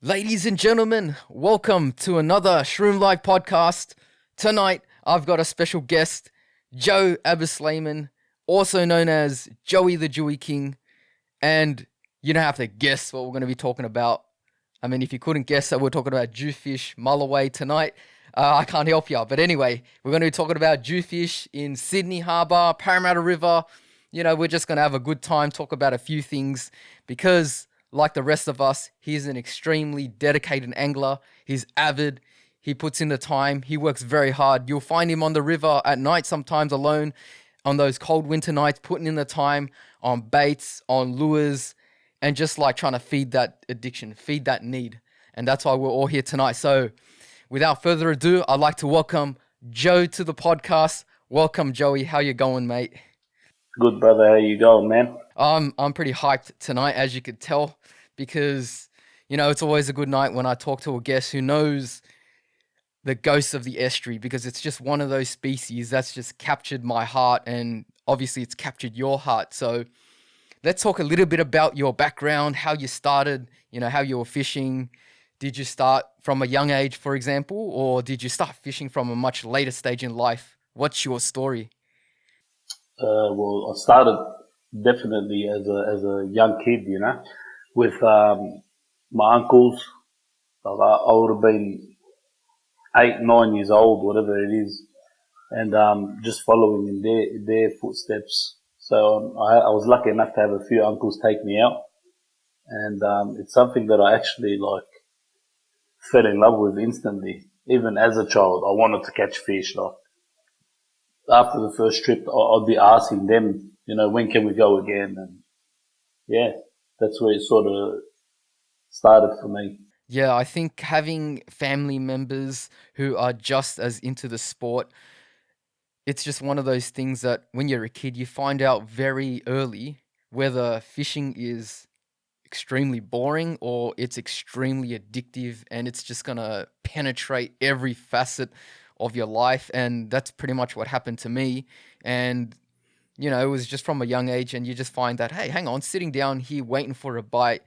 Ladies and gentlemen, welcome to another Shroom Live podcast. Tonight, I've got a special guest, Joe Abousleiman, also known as Joeythejewyking, and you don't have to guess what we're going to be talking about. I mean, if you couldn't guess that we're talking about Jewfish, Mulloway tonight, I can't help you. But anyway, we're going to be talking about Jewfish in Sydney Harbour, Parramatta River. You know, we're just going to have a good time, talk about a few things because like the rest of us, he's an extremely dedicated angler. He's avid. He puts in the time. He works very hard. You'll find him on the river at night, sometimes alone, on those cold winter nights, putting in the time on baits, on lures, and just like trying to feed that addiction, feed that need. And that's why we're all here tonight. So without further ado, I'd like to welcome Joe to the podcast. Welcome, Joey. How you going, mate? Good, brother. How you going, man? I'm pretty hyped tonight, as you could tell, because, you know, it's always a good night when I talk to a guest who knows the ghosts of the estuary, because it's just one of those species that's just captured my heart, and obviously it's captured your heart. So let's talk a little bit about your background, how you started, you know, how you were fishing. Did you start from a young age, for example, or did you start fishing from a much later stage in life? What's your story? Well, I started definitely as a young kid, you know, with my uncles. I would have been 8, 9 years old, whatever it is, and just following in their footsteps. So I was lucky enough to have a few uncles take me out, and it's something that I actually fell in love with instantly. Even as a child, I wanted to catch fish. Like after the first trip, I'd be asking them, you know, when can we go again? And yeah, that's where it sort of started for me. Yeah, I think having family members who are just as into the sport, it's just one of those things that when you're a kid, you find out very early whether fishing is extremely boring or it's extremely addictive and it's just going to penetrate every facet of your life. And that's pretty much what happened to me. And, you know, it was just from a young age, and you just find that, hey, hang on, sitting down here waiting for a bite,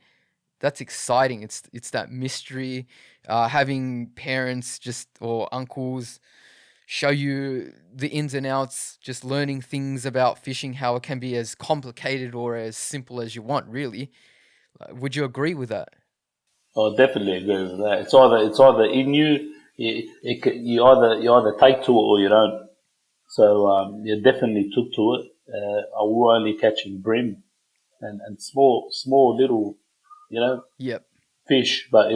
that's exciting. It's that mystery, having parents just or uncles show you the ins and outs, just learning things about fishing, how it can be as complicated or as simple as you want, really. Would you agree with that? I definitely agree with that. It's either in you, you either take to it or you don't. So you definitely took to it. I was only catching brim and small little, you know, Yep. fish, but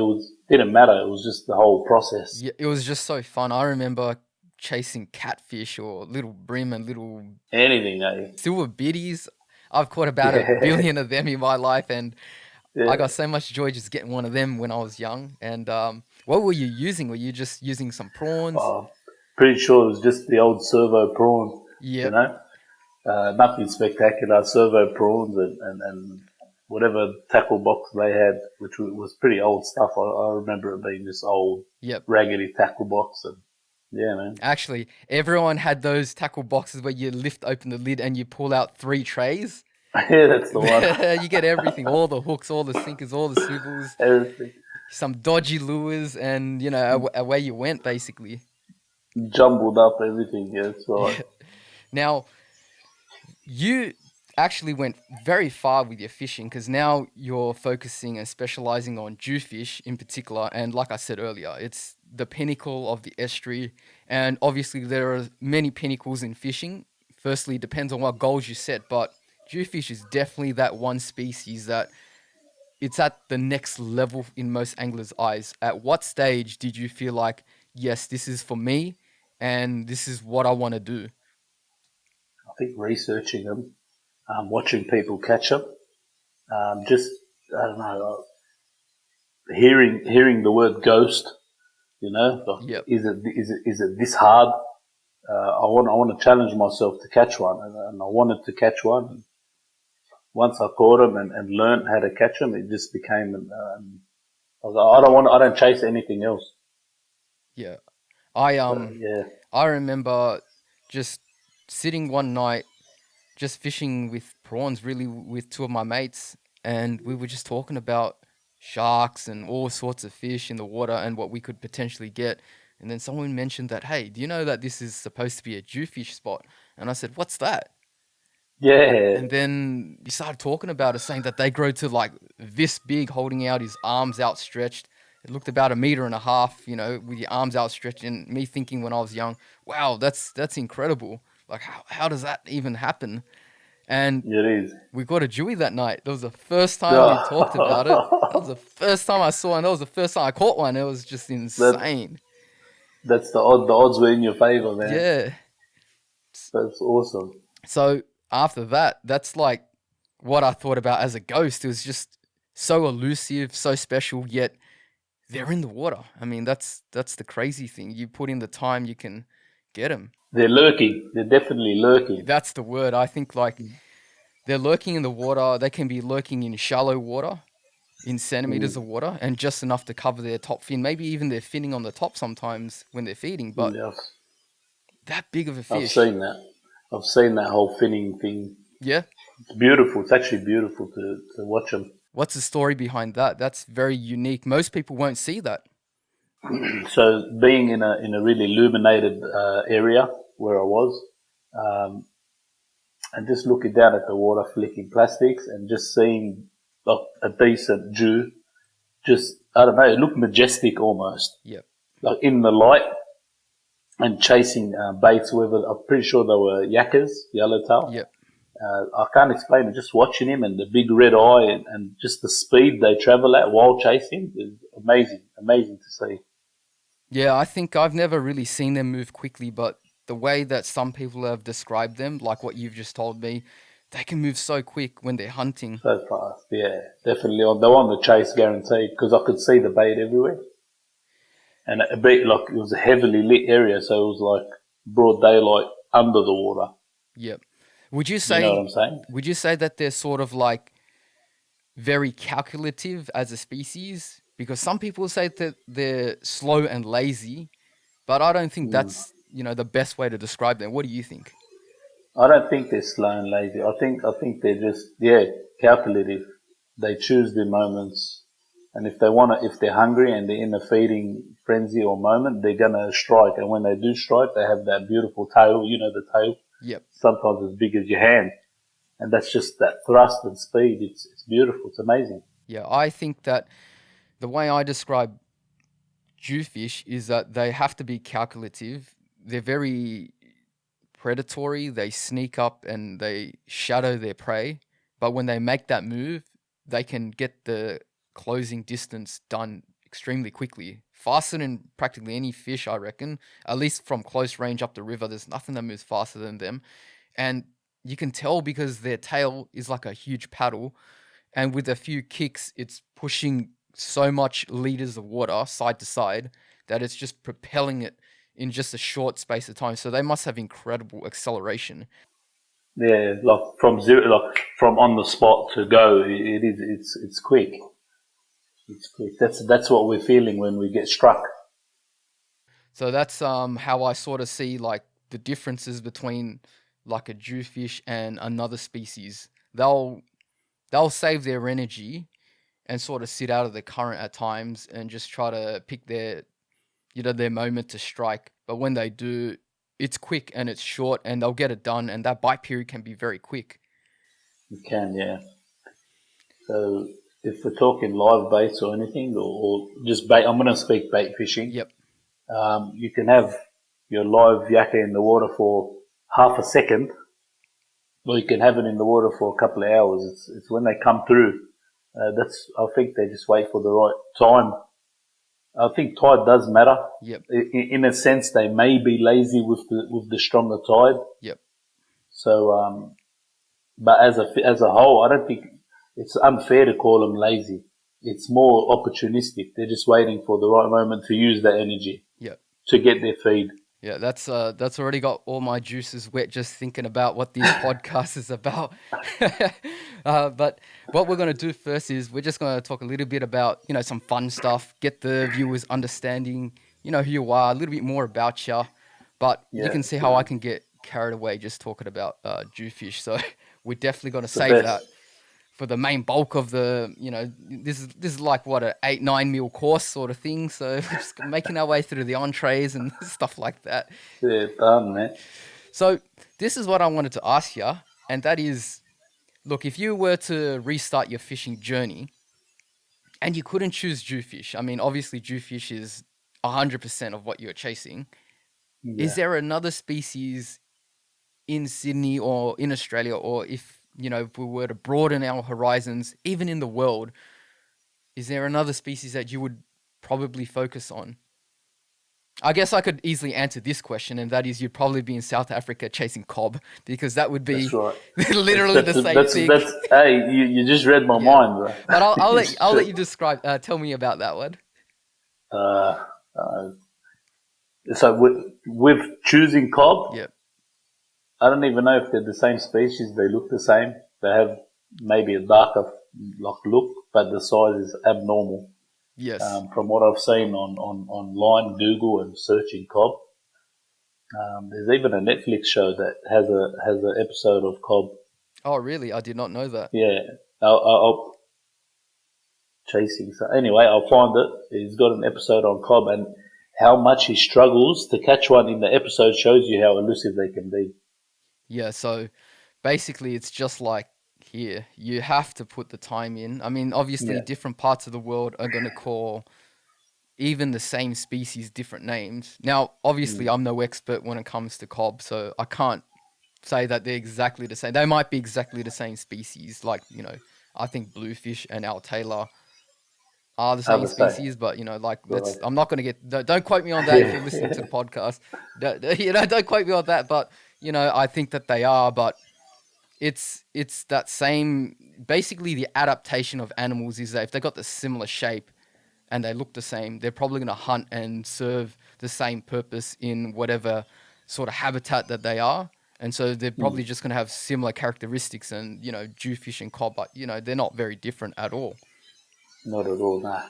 didn't matter. It was just the whole process. Yeah, it was just so fun. I remember chasing catfish or little brim and little Anything, eh? silver biddies. I've caught about a Yeah, billion of them in my life, and I yeah. got so much joy just getting one of them when I was young. And what were you using? Were you just using some prawns? Pretty sure it was just the old servo prawn, you Yep. know. Nothing spectacular. Servo prawns and whatever tackle box they had, which was pretty old stuff. I remember it being this old, Yep. raggedy tackle box. And yeah, man. Actually, everyone had those tackle boxes where you lift open the lid and you pull out 3 trays. Yeah, that's the one. You get everything, all the hooks, all the sinkers, all the swivels, Everything. some dodgy lures, and, you know, away you went, basically. Jumbled up everything, yeah, that's right. Now, you actually went very far with your fishing, because now you're focusing and specializing on jewfish in particular. And like I said earlier, it's the pinnacle of the estuary. And obviously, there are many pinnacles in fishing. Firstly, it depends on what goals you set, but jewfish is definitely that one species that it's at the next level in most anglers' eyes. At what stage did you feel like, yes, this is for me and this is what I want to do? I think researching them, watching people catch them, just, I don't know, hearing the word ghost, you know, like, Yep. is it this hard? I want to challenge myself to catch one, and I wanted to catch one. And once I caught them and learned how to catch them, it just became. I was like, I don't chase anything else. Yeah. I So yeah, I remember just sitting one night just fishing with prawns, really, with 2 of my mates, and we were just talking about sharks and all sorts of fish in the water and what we could potentially get. And then someone mentioned that, hey, do you know that this is supposed to be a Jewfish spot? And I said, what's that? Yeah, And then he started talking about it, saying that they grow to like this big, holding out his arms outstretched. It looked about 1.5 meters, with your arms outstretched. And me thinking when I was young, wow, that's incredible. Like, how does that even happen? And it is. we got a Dewey that night. That was the first time we talked about it. That was that, the first time I saw, and that was the first time I caught one. It was just insane. that's the odds were in your favor, man. Yeah. That's awesome. So after that, that's like what I thought about as a ghost. It was just so elusive, so special, yet they're in the water. I mean, that's the crazy thing. You put in the time, you can get them. They're lurking. They're definitely lurking. That's the word. I think like they're lurking in the water. They can be lurking in shallow water, in centimeters of water, and just enough to cover their top fin. Maybe even they're finning on the top sometimes when they're feeding, but that big of a fish. I've seen that whole finning thing. Yeah. It's beautiful. It's actually beautiful to watch them. What's the story behind that? That's very unique. Most people won't see that. So being in a really illuminated area where I was, and just looking down at the water, flicking plastics, and just seeing a decent Jew, just, I don't know, it looked majestic almost. Yep. Like in the light, and chasing baits, whether I'm pretty sure they were yakkers, yellowtail. Yep. I can't explain it. Just watching him and the big red eye and just the speed they travel at while chasing is amazing to see. Yeah, I think I've never really seen them move quickly, but the way that some people have described them, like what you've just told me, they can move so quick when they're hunting. So fast, yeah, definitely. They're on the chase, guaranteed, because I could see the bait everywhere. And a bit like it was a heavily lit area, so it was like broad daylight under the water. Yep. Would you say? You know what I'm saying? Would you say that they're sort of like very calculative as a species? Because some people say that they're slow and lazy, but I don't think that's the best way to describe them. What do you think? I don't think they're slow and lazy. I think they're just calculative. They choose their moments, and if they're hungry and they're in a feeding frenzy or moment, they're gonna strike. And when they do strike, they have that beautiful tail. You know the tail. Yep. Sometimes as big as your hand, and that's just that thrust and speed. It's beautiful. It's amazing. Yeah, I think that the way I describe Jewfish is that they have to be calculative. They're very predatory. They sneak up and they shadow their prey. But when they make that move, they can get the closing distance done extremely quickly. Faster than practically any fish, I reckon. At least from close range up the river, there's nothing that moves faster than them. And you can tell because their tail is like a huge paddle. And with a few kicks, it's pushing so much liters of water side to side that it's just propelling it in just a short space of time. So they must have incredible acceleration. Yeah, like from on the spot to go, it's quick. It's quick. That's what we're feeling when we get struck. So that's how I sort of see like the differences between like a Jewfish and another species. They'll save their energy and sort of sit out of the current at times and just try to pick their moment to strike. But when they do, it's quick and it's short and they'll get it done, and that bite period can be very quick. It can, yeah. So if we're talking live baits or anything, or just bait, I'm going to speak bait fishing. Yep. You can have your live yakka in the water for half a second, or you can have it in the water for a couple of hours. It's when they come through. I think they just wait for the right time. I think tide does matter. Yep. In a sense, they may be lazy with the stronger tide. Yep. So, but as a whole, I don't think it's unfair to call them lazy. It's more opportunistic. They're just waiting for the right moment to use that energy. Yep. To get their feed. Yeah, that's already got all my juices wet just thinking about what this podcast is about. But what we're going to do first is we're just going to talk a little bit about, some fun stuff, get the viewers understanding, who you are, a little bit more about you. But you can see how I can get carried away just talking about Jewfish. So we're definitely going to save that for the main bulk of the, this is like what, a 8-9 meal course sort of thing. So just making our way through the entrees and stuff like that. Yeah, done, man. So this is what I wanted to ask you, and that is, look, if you were to restart your fishing journey and you couldn't choose Jewfish, I mean, obviously Jewfish is 100% of what you're chasing. Is Yeah. there another species in Sydney or in Australia, or if we were to broaden our horizons, even in the world, is there another species that you would probably focus on? I guess I could easily answer this question, and that is you'd probably be in South Africa chasing cob, because that would That's be right. literally the same thing. Hey, you just read my Yeah, mind, bro. but I'll let It's I'll let true. you describe. Tell me about that one. Uh, uh, so with choosing cob, Yep. I don't even know if they're the same species. They look the same. They have maybe a darker look, but the size is abnormal. Yes. From what I've seen on online, Google, and searching cob, there's even a Netflix show that has an episode of cob. Oh, really? I did not know that. Yeah, I'll chasing. So anyway, I'll find it. He's got an episode on cob, and how much he struggles to catch one in the episode shows you how elusive they can be. Yeah. So basically, it's just like here. You have to put the time in. I mean, obviously, Yeah. different parts of the world are going to call even the same species different names. Now, obviously, Mm. I'm no expert when it comes to cob, so I can't say that they're exactly the same. They might be exactly the same species. Like, I think bluefish and our Taylor are the I same would say. species, but like, Right. I'm not going to get, don't quote me on that if you're listening to Yeah. the podcast. Don't quote me on that, but I think that they are, but it's that same, basically the adaptation of animals is that if they got the similar shape and they look the same, they're probably going to hunt and serve the same purpose in whatever sort of habitat that they are. And so they're Mm. probably just going to have similar characteristics, and, jewfish and cob, but, they're not very different at all. Not at all, nah.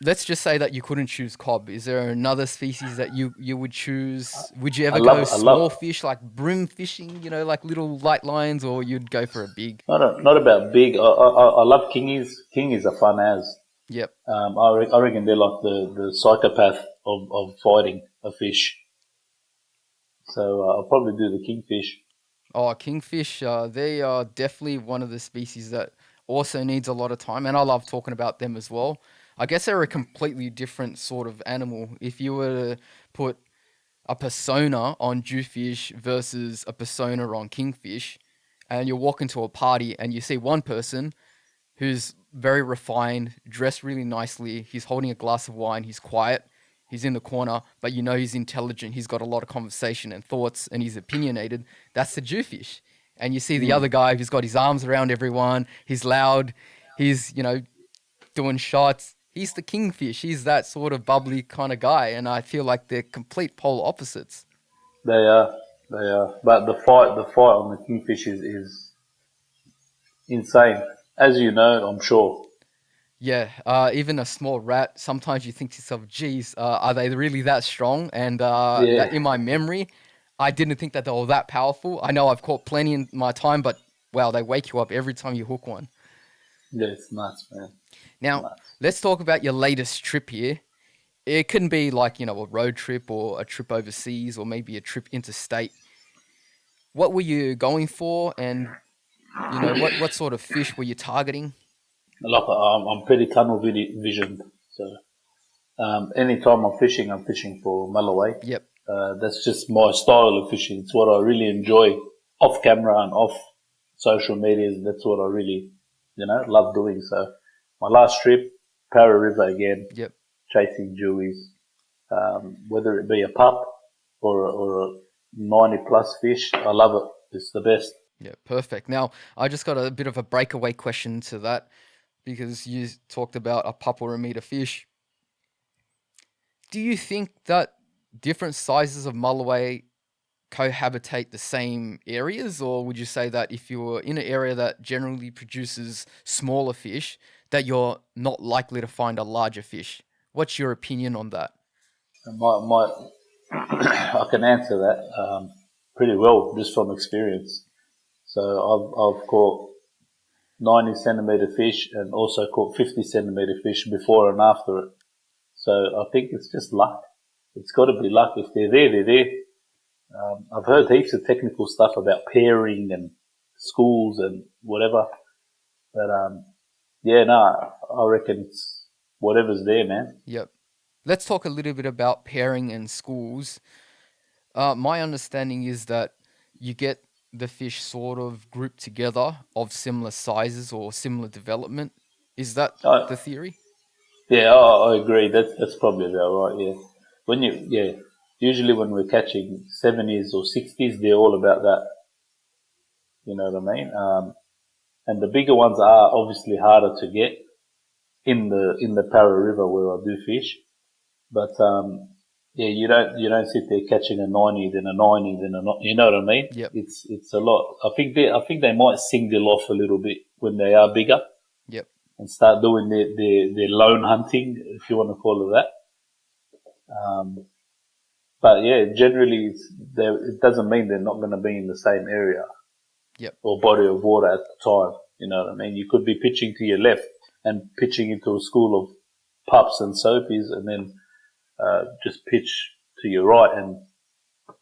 Let's just say that you couldn't choose cob. Is there another species that you would choose? Would you I ever go love, I small love, fish like brim fishing, like little light lines, or you'd go for a big? not about big. I love kingies. Kingies are fun as. Yep. I reckon they're like the psychopath of fighting a fish. So I'll probably do the kingfish. Oh, kingfish, they are definitely one of the species that also needs a lot of time, and I love talking about them as well. I guess they're a completely different sort of animal. If you were to put a persona on Jewfish versus a persona on kingfish, and you walk into a party and you see one person who's very refined, dressed really nicely, he's holding a glass of wine, he's quiet, he's in the corner, but he's intelligent, he's got a lot of conversation and thoughts, and he's opinionated. That's the Jewfish. And you see the other Mm. guy who's got his arms around everyone, he's loud, he's, doing shots. He's the kingfish. He's that sort of bubbly kind of guy, and I feel like they're complete polar opposites. They are, they are. But the fight on the kingfish is insane, as you know, I'm sure. Yeah, even a small rat. Sometimes you think to yourself, "Geez, are they really that strong?" And that Yeah, in my memory, I didn't think that they were that powerful. I know I've caught plenty in my time, but wow, they wake you up every time you hook one. yeah, it's nuts, man. It's Now, nuts. let's talk about your latest trip here. It can be like a road trip or a trip overseas or maybe a trip interstate. What were you going for, and what sort of fish were you targeting? Like I'm pretty tunnel visioned, so anytime I'm fishing for Mulloway. Yep. That's just my style of fishing. It's what I really enjoy off camera and off social media. That's what I really, love doing. So my last trip, Parra River again, Yep. chasing jewies, whether it be a pup or a 90 plus fish, I love it. It's the best. Yeah, perfect. Now, I just got a bit of a breakaway question to that, because you talked about a pup or a meter fish. Do you think that different sizes of mulloway cohabitate the same areas, or would you say that if you're in an area that generally produces smaller fish, that you're not likely to find a larger fish? What's your opinion on that? And I can answer that pretty well just from experience. So I've caught 90 centimetre fish and also caught 50 centimetre fish before and after it. So I think it's just luck. It's got to be luck. If they're there, they're there. I've heard heaps of technical stuff about pairing and schools and whatever. But I reckon it's whatever's there, man. Yep. Let's talk a little bit about pairing and schools. My understanding is that you get the fish sort of grouped together of similar sizes or similar development. Is that the theory? Yeah, I agree. That's probably about right. Yeah, usually when we're catching 70s or 60s, they're all about that. You know what I mean? And the bigger ones are obviously harder to get in the Parra River where I do fish. But you don't sit there catching a 90, then a 90, then a, you know what I mean? Yep. It's a lot. I think they might single off a little bit when they are bigger. Yep. And start doing their lone hunting, if you want to call it that. But yeah, generally it doesn't mean they're not going to be in the same area. Yep. Or body of water at the time. You know what I mean? You could be pitching to your left and pitching into a school of pups and soapies, and then just pitch to your right and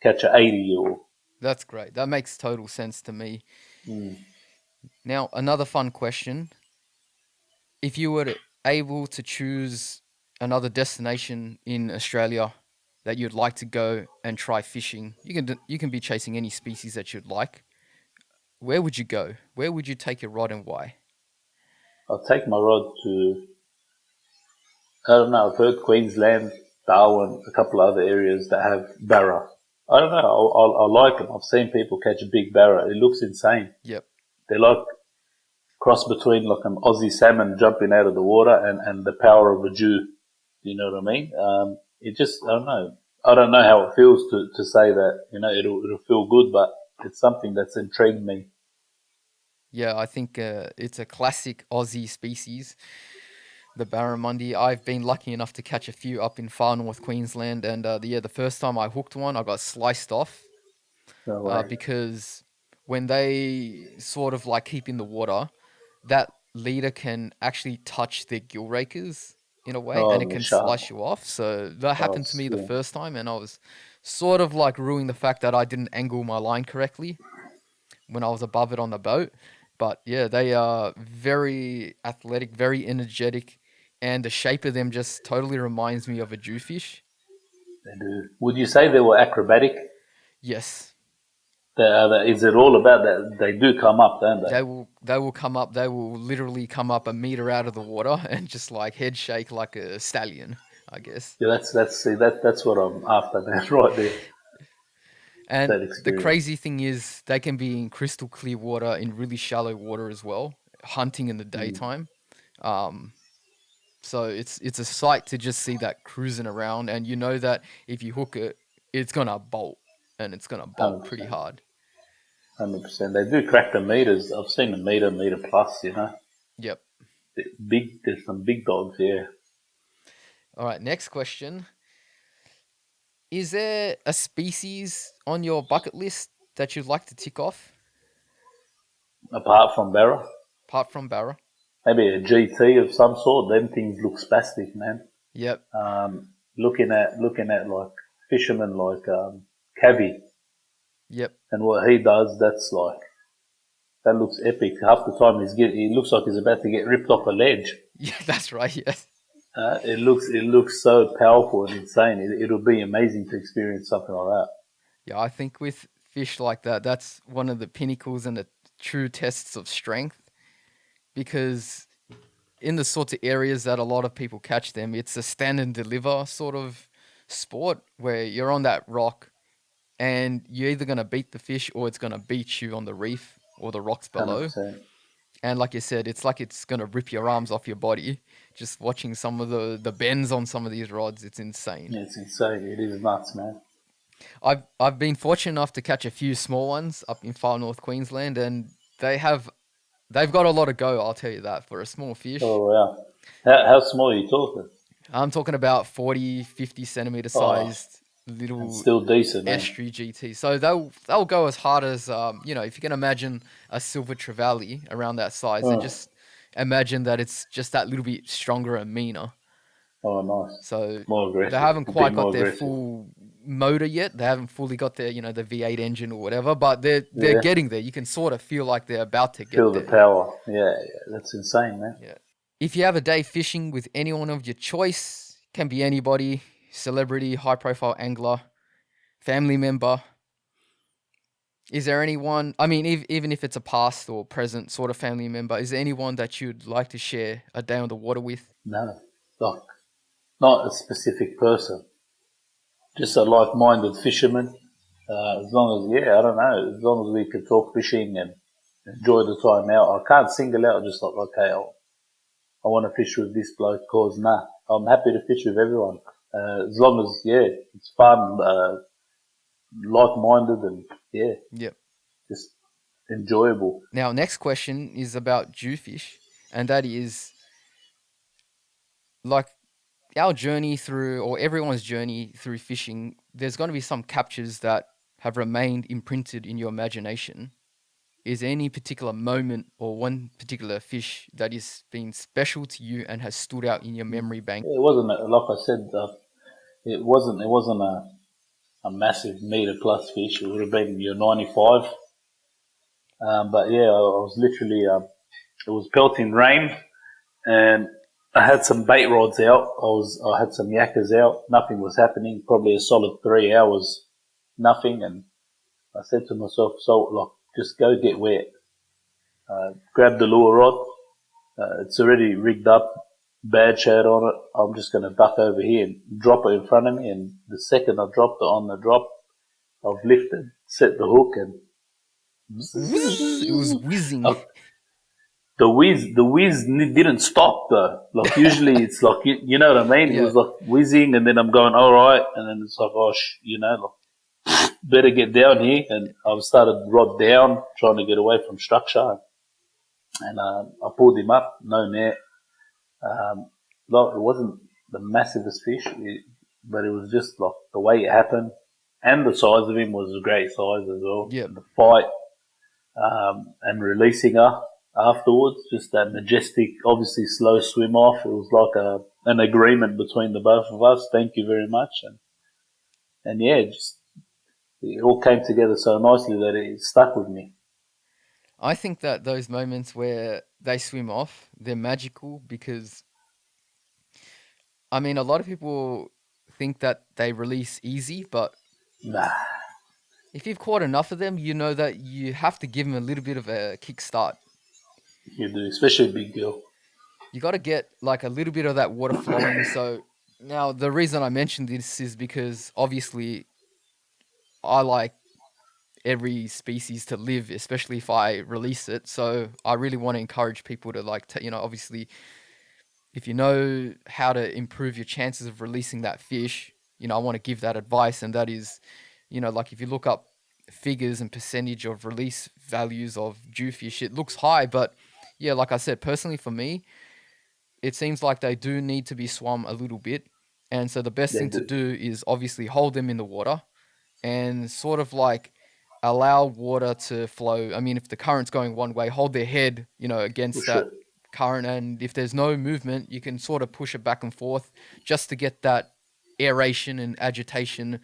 catch a 80 or. That's great. That makes total sense to me. Mm. Now, another fun question. If you were able to choose another destination in Australia that you'd like to go and try fishing, you can be chasing any species that you'd like. Where would you go? Where would you take your rod and why? I'll take my rod to, I don't know, I've heard Queensland, Darwin, a couple of other areas that have barra. I don't know, I like them. I've seen people catch a big barra. It looks insane. Yep. They're like cross between like an Aussie salmon jumping out of the water and the power of a Jew. You know what I mean? It just, I don't know. I don't know how it feels to say that, it'll feel good, but it's something that's intrigued me. Yeah, I think it's a classic Aussie species, the barramundi. I've been lucky enough to catch a few up in far north Queensland, and the first time I hooked one, I got sliced off because when they sort of like keep in the water, that leader can actually touch their gill rakers in a way, and it can slice you off. So that happened to me the first time, and I was sort of like ruining the fact that I didn't angle my line correctly when I was above it on the boat. But yeah, they are very athletic, very energetic, and the shape of them just totally reminds me of a Jewfish. They do. Would you say they were acrobatic? Yes. Is it all about that? They do come up, don't they? They will come up. They will literally come up a meter out of the water and just like head shake like a stallion, I guess. Yeah, that's what I'm after, man, right there. And the crazy thing is they can be in crystal clear water, in really shallow water as well, hunting in the daytime. So it's a sight to just see that cruising around, and you know that if you hook it, it's going to bolt, and it's going to bolt 100%. Pretty hard. 100%. They do crack the meters. I've seen a meter plus, Yep. There's some big dogs, yeah. All right, next question. Is there a species on your bucket list that you'd like to tick off? Apart from barra? Apart from barra. Maybe a GT of some sort. Them things look spastic, man. Yep. Looking at like fishermen like Cavi. Yep. And what he does, that looks epic. Half the time he looks like he's about to get ripped off a ledge. Yeah, that's right. Yes. It looks so powerful and insane. It'll be amazing to experience something like that. Yeah, I think with fish like that, that's one of the pinnacles and the true tests of strength, because in the sorts of areas that a lot of people catch them, it's a stand and deliver sort of sport where you're on that rock and you're either going to beat the fish or it's going to beat you on the reef or the rocks below. 100%. And like you said, it's like it's going to rip your arms off your body. Just watching some of the bends on some of these rods, it's insane. Yeah, it's insane. It is nuts, man. I've been fortunate enough to catch a few small ones up in far north Queensland, and they've got a lot of go, I'll tell you that, for a small fish. Oh, wow. How small are you talking? I'm talking about 40, 50 centimeter sized little And still decent, eh? estuary GT. So they'll go as hard as if you can imagine a silver trevally around that size, and Oh, just imagine that it's just that little bit stronger and meaner. oh, nice. So More they aggressive. haven't A bit quite got more their aggressive. full motor yet. They haven't fully got their the V8 engine or whatever, but they're Yeah. getting there. You can sort of feel like they're about to Feel get the there. power. Yeah, that's insane, man. Yeah. If you have a day fishing with anyone of your choice, can be anybody, celebrity, high profile angler, family member. Is there anyone, I mean, even if it's a past or present sort of family member, is there anyone that you'd like to share a day on the water with? No, like, not a specific person. Just a like-minded fisherman. As long as, I don't know, as long as we can talk fishing and enjoy the time out. I can't single out just like, okay, I want to fish with this bloke, cause nah, I'm happy to fish with everyone. As long as, it's fun, like-minded and, Yep. just enjoyable. Now, next question is about Jewfish, and that is like our journey through, or everyone's journey through fishing. There's going to be some captures that have remained imprinted in your imagination. Is there any particular moment or one particular fish that has been special to you and has stood out in your memory bank? It wasn't, like I said, it wasn't a massive metre plus fish. It would have been your 95. But yeah, I was literally, it was pelting rain, and I had some bait rods out. I had some yakkers out. Nothing was happening. Probably a solid 3 hours, nothing. And I said to myself, so like, just go get wet. Grab the lure rod. It's already rigged up, bad shade on it. I'm just going to duck over here and drop it in front of me. And the second I dropped it on the drop, I've lifted, set the hook, and It was whizzing. I, the whiz didn't stop though. Like usually it's like, you know what I mean? It Yeah. was like whizzing, and then I'm going, all right. And then it's like, oh, like, better get down here. And I've started rod down, trying to get away from structure. And I pulled him up, no net. Like, it wasn't the massivest fish, but it was just like the way it happened. And the size of him was a great size as well. Yeah. The fight, and releasing her afterwards, just that majestic, obviously slow swim off. It was like an agreement between the both of us. Thank you very much. And just it all came together so nicely that it stuck with me. I think that those moments where they swim off, they're magical because, I mean, a lot of people think that they release easy, but Nah, if you've caught enough of them, you know that you have to give them a little bit of a kickstart. you do, especially a big girl. You got to get like a little bit of that water flowing. So now the reason I mentioned this is because obviously I like every species to live, especially if I release it. So I really want to encourage people to like, obviously, if you know how to improve your chances of releasing that fish, I want to give that advice. And that is, like if you look up figures and percentage of release values of Jewfish, it looks high. But yeah, like I said, personally for me, it seems like they do need to be swum a little bit. And so the best They thing to do. do is obviously hold them in the water and sort of like allow water to flow. I mean, if the current's going one way, hold their head, against Push that it. current. And if there's no movement, you can sort of push it back and forth just to get that aeration and agitation.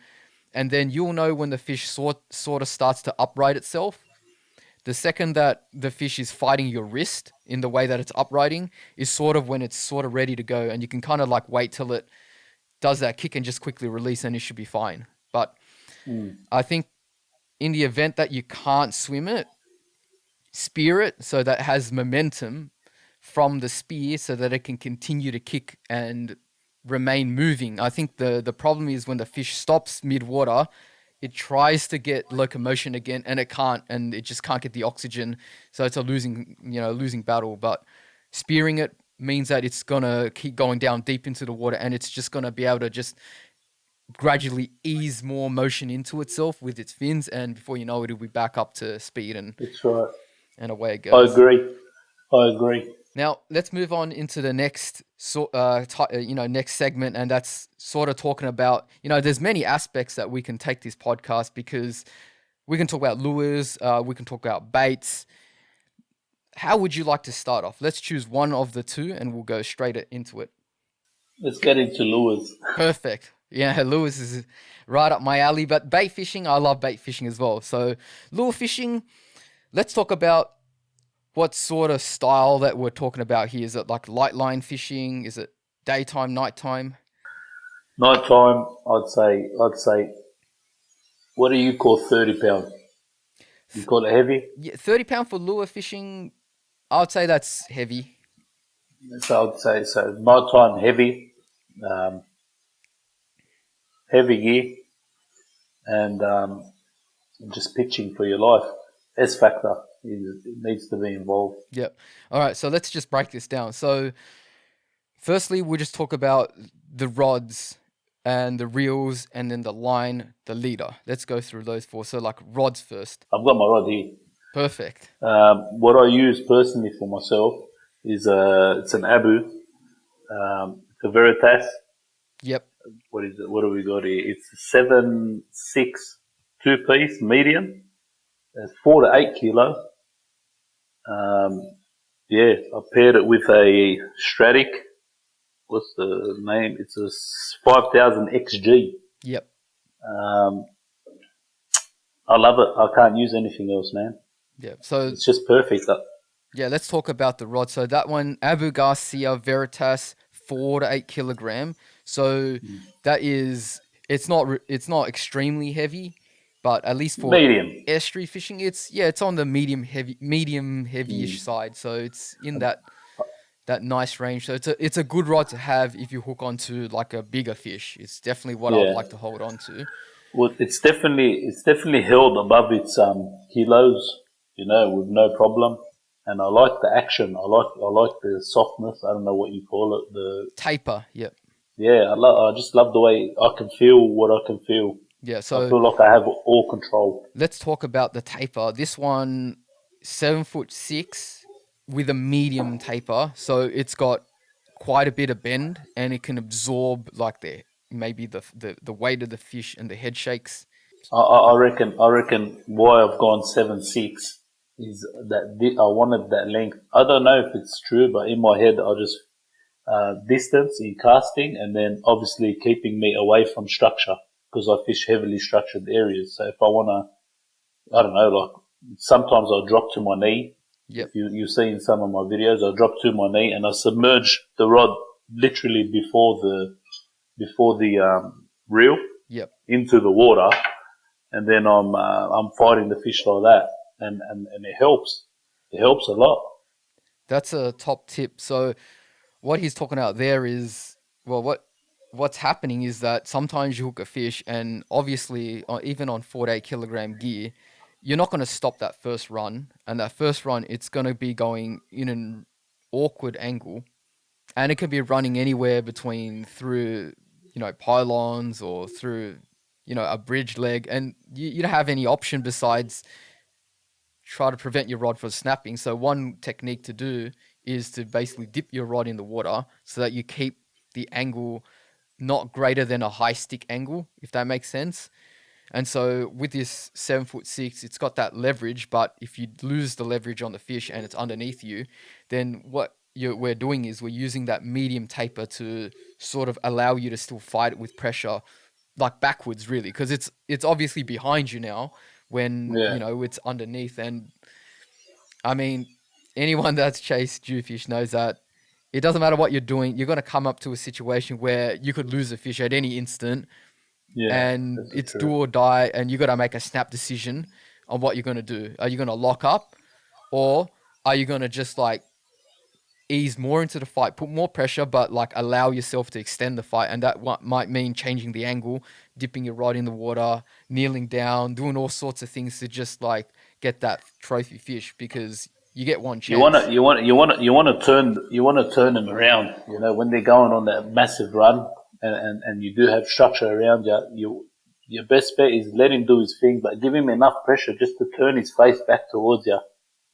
And then you'll know when the fish sort of starts to upright itself. The second that the fish is fighting your wrist in the way that it's uprighting is sort of when it's sort of ready to go. And you can kind of like wait till it does that kick and just quickly release, and it should be fine. But I think in the event that you can't swim it, spear it so that it has momentum from the spear so that it can continue to kick and remain moving. I think the problem is when the fish stops mid-water, it tries to get locomotion again and it can't, and it just can't get the oxygen. So it's a losing battle. But spearing it means that it's going to keep going down deep into the water, and it's just going to be able to just gradually ease more motion into itself with its fins, and before you know it, it'll be back up to speed, and That's right. away it I goes. agree. I agree. Now let's move on into the next next segment, and that's sort of talking about, there's many aspects that we can take this podcast, because we can talk about lures, we can talk about baits. How would you like to start off? Let's choose one of the two and we'll go straight into it. Let's get into lures. Perfect. Yeah, lures is right up my alley, but bait fishing, I love bait fishing as well. So lure fishing, let's talk about what sort of style that we're talking about here. Is it like light line fishing? Is it daytime, nighttime? Nighttime, I'd say, what do you call 30 pounds? You call it heavy? Yeah, 30 pound for lure fishing, I would say that's heavy. So I'd say, so nighttime, heavy, heavy gear, and just pitching for your life. S factor, it needs to be involved. Yep. All right, so let's just break this down. So firstly, we'll just talk about the rods and the reels, and then the line, the leader. Let's go through those four. So like rods first. I've got my rod here. Perfect. What I use personally for myself is it's an Abu. It's a Veritas. Yep. What is it? What do we got here? It's a 7.6 2-piece medium. It's 4 to 8 kilo. I paired it with a Stratic. What's the name? It's a 5000 XG. Yep. I love it. I can't use anything else, man. Yeah. So it's just perfect. Yeah, let's talk about the rod. So that one, Abu Garcia Veritas, 4 to 8 kilogram. So that is, it's not extremely heavy, but at least for medium estuary fishing, it's on the medium heavyish side. So it's in that nice range. So it's a good rod to have if you hook onto like a bigger fish. It's definitely what I'd like to hold on to. Well, it's definitely held above its kilos, with no problem. And I like the action. I like the softness. I don't know what you call it. The taper. Yep. Yeah, I just love the way I can feel what I can feel. Yeah, so I feel like I have all control. Let's talk about the taper. This one, 7'6" with a medium taper, so it's got quite a bit of bend, and it can absorb like the weight of the fish and the head shakes. I reckon why I've gone 7'6" is that I wanted that length. I don't know if it's true, but in my head I just distance in casting, and then obviously keeping me away from structure, because I fish heavily structured areas. So if I want to, I don't know, like sometimes I'll drop to my knee. Yep. If you've seen some of my videos, I'll drop to my knee and I submerge the rod literally before the reel. Yep. Into the water, and then I'm fighting the fish like that, and it helps. It helps a lot. That's a top tip. So what he's talking about there is, well, what's happening is that sometimes you hook a fish, and obviously even on 4 to 8 kilogram gear, you're not going to stop that first run, and that first run it's going to be going in an awkward angle, and it can be running anywhere between through pylons or through a bridge leg, and you don't have any option besides try to prevent your rod from snapping. So one technique to do is to basically dip your rod in the water so that you keep the angle not greater than a high stick angle, if that makes sense. And so with this 7'6", it's got that leverage, but if you lose the leverage on the fish and it's underneath you, then what we're doing is we're using that medium taper to sort of allow you to still fight it with pressure, like backwards really, because it's obviously behind you now when it's underneath. And I mean, anyone that's chased Jewfish knows that it doesn't matter what you're doing, you're going to come up to a situation where you could lose a fish at any instant. Yeah, and it's true. Do or die, and you got to make a snap decision on what you're going to do. Are you going to lock up, or are you going to just like ease more into the fight, put more pressure, but like allow yourself to extend the fight? And that might mean changing the angle, dipping your rod in the water, kneeling down, doing all sorts of things to just like get that trophy fish, because you get one chance. You want to turn them around. When they're going on that massive run. And you do have structure around you, your best bet is let him do his thing, but give him enough pressure just to turn his face back towards you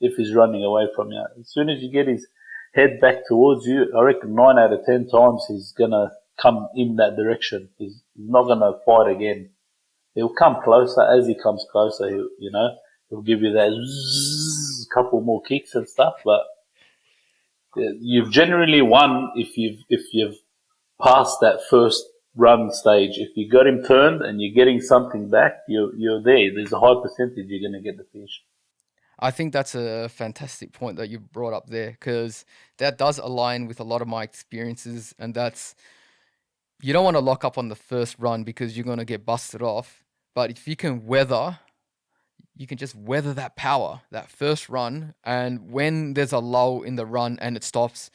if he's running away from you. As soon as you get his head back towards you, I reckon 9 out of 10 times he's gonna come in that direction. He's not gonna fight again. He'll come closer. As he comes closer, he'll give you that couple more kicks and stuff. But you've generally won if you've passed that first run stage. If you got him turned and you're getting something back, you're there. There's a high percentage you're going to get the fish. I think that's a fantastic point that you brought up there, because that does align with a lot of my experiences, and that's, you don't want to lock up on the first run because you're going to get busted off. But if you can just weather that power, that first run, and when there's a lull in the run and it stops,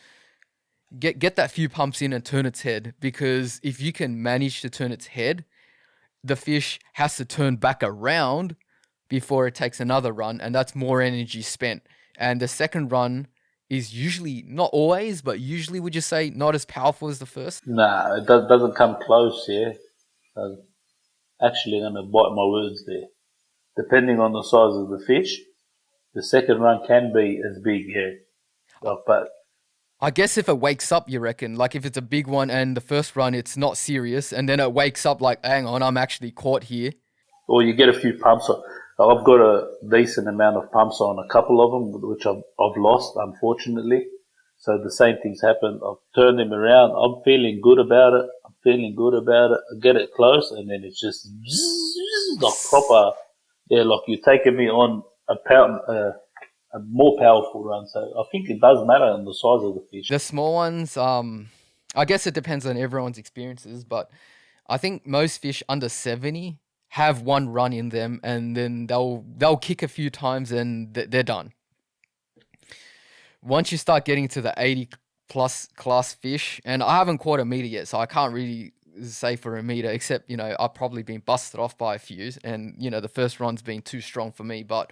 get that few pumps in and turn its head, because if you can manage to turn its head, the fish has to turn back around before it takes another run, and that's more energy spent. And the second run is usually, not always, but usually, would you say, not as powerful as the first? Nah, it doesn't come close, yeah. I'm actually going to bite my words there. Depending on the size of the fish, the second run can be as big, yeah. But I guess if it wakes up, you reckon, like if it's a big one and the first run it's not serious, and then it wakes up like, hang on, I'm actually caught here. Or you get a few pumps on. I've got a decent amount of pumps on a couple of them, which I've lost, unfortunately. So the same things happen. I've turned them around. I'm feeling good about it. I get it close, and then it's just like proper. Yeah, like you're taking me on a more powerful run. So I think it does matter on the size of the fish. The small ones, I guess it depends on everyone's experiences, but I think most fish under 70 have one run in them, and then they'll kick a few times and they're done. Once you start getting to the 80 plus class fish, and I haven't caught a meter yet, so I can't really say for a meter, except, I've probably been busted off by a few, and, the first run's been too strong for me, but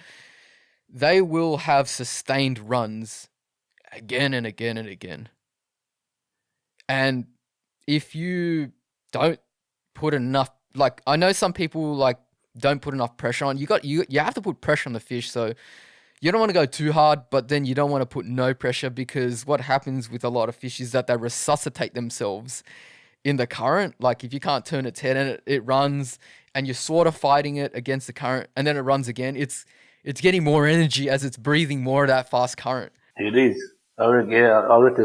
they will have sustained runs again and again and again. And if you don't put enough, like, I know some people like don't put enough pressure on. You have to put pressure on the fish, so you don't want to go too hard, but then you don't want to put no pressure, because what happens with a lot of fish is that they resuscitate themselves in the current. Like if you can't turn its head and it runs, and you're sort of fighting it against the current, and then it runs again, it's getting more energy as it's breathing more of that fast current. It is. I reckon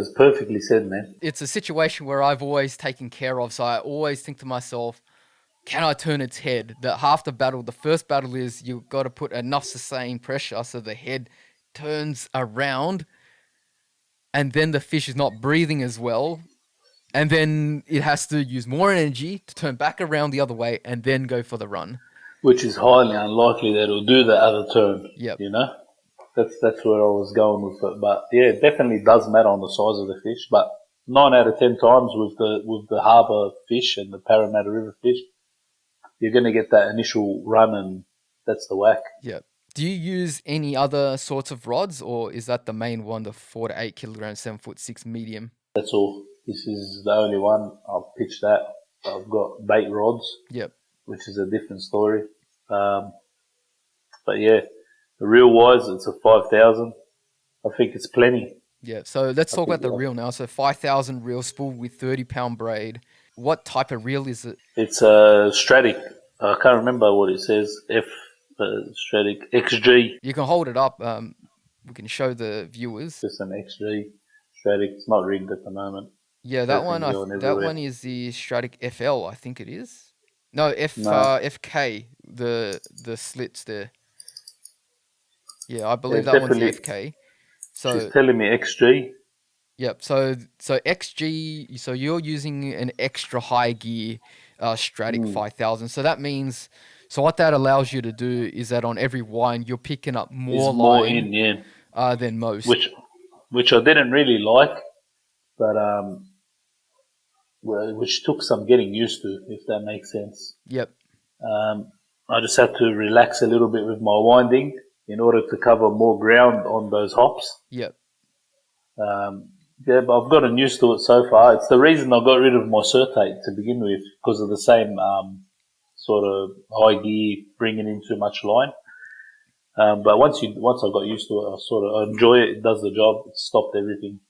it's perfectly said, man. It's a situation where I've always taken care of, so I always think to myself, can I turn its head? The first battle is you've got to put enough sustained pressure so the head turns around, and then the fish is not breathing as well, and then it has to use more energy to turn back around the other way and then go for the run. Which is highly unlikely that it'll do the other turn. Yep. That's where I was going with it. But yeah, it definitely does matter on the size of the fish. But 9 out of 10 times with the harbour fish and the Parramatta River fish, you're going to get that initial run, and that's the whack. Yeah. Do you use any other sorts of rods, or is that the main one, the 4 to 8 kilograms, 7'6" medium? That's all. This is the only one. I'll pitch that. I've got bait rods. Yep. Which is a different story. But yeah, the reel wise, it's a 5,000. I think it's plenty. Yeah, so let's talk about the reel now. So 5,000 reel spool with 30-pound braid. What type of reel is it? It's a Stratic. I can't remember what it says. Stratic XG. You can hold it up. We can show the viewers. Just an XG Stratic. It's not rigged at the moment. Yeah, that one is the Stratic FL, I think it is. No, FK, the slits there. Yeah, I believe that one's the FK. So she's telling me XG. Yep. So XG. So you're using an extra high gear Stratic 5000. So that means. So what that allows you to do is that on every wind you're picking up more line than most. Which I didn't really like, but which took some getting used to, if that makes sense. Yep. I just had to relax a little bit with my winding in order to cover more ground on those hops. Yep. But I've gotten used to it so far. It's the reason I got rid of my Certate to begin with, because of the same sort of high gear bringing in too much line. But once I got used to it, I enjoy it. It does the job. It stopped everything.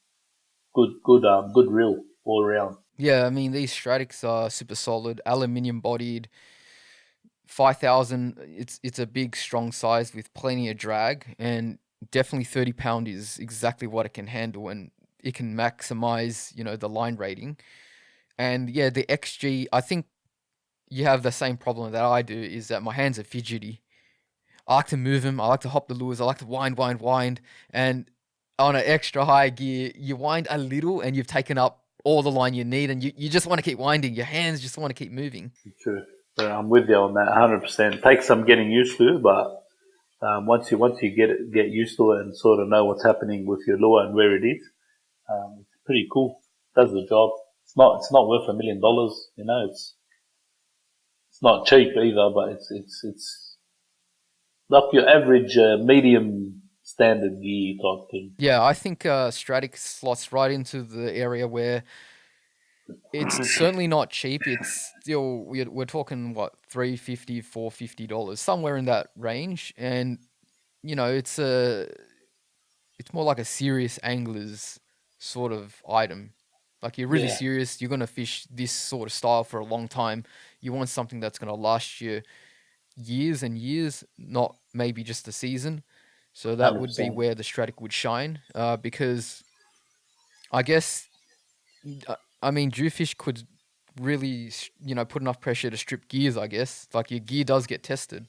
good reel all around. Yeah, I mean these Stradics are super solid, aluminium bodied, 5,000. It's a big, strong size with plenty of drag, and definitely 30 pound is exactly what it can handle, and it can maximize the line rating. And yeah, the XG, I think you have the same problem that I do, is that my hands are fidgety. I like to move them. I like to hop the lures. I like to wind. And on an extra high gear, you wind a little and you've taken up all the line you need, and you just want to keep winding. Your hands just want to keep moving. True. Yeah, I'm with you on that 100%. Takes some getting used to, but once you get used to it and sort of know what's happening with your lure and where it is, it's pretty cool. Does the job. It's not worth $1 million. It's not cheap either, but it's like your average medium standard gear type thing. Yeah, I think Stratic slots right into the area where it's certainly not cheap. It's still, we're talking what, $350, $450, somewhere in that range. And it's more like a serious angler's sort of item. Like, you're really Yeah, serious, you're gonna fish this sort of style for a long time. You want something that's gonna last you years and years, not maybe just a season. So that would be 100%. where the Stratic would shine, because I guess, I mean, Jewfish could really, put enough pressure to strip gears. I guess, like, your gear does get tested.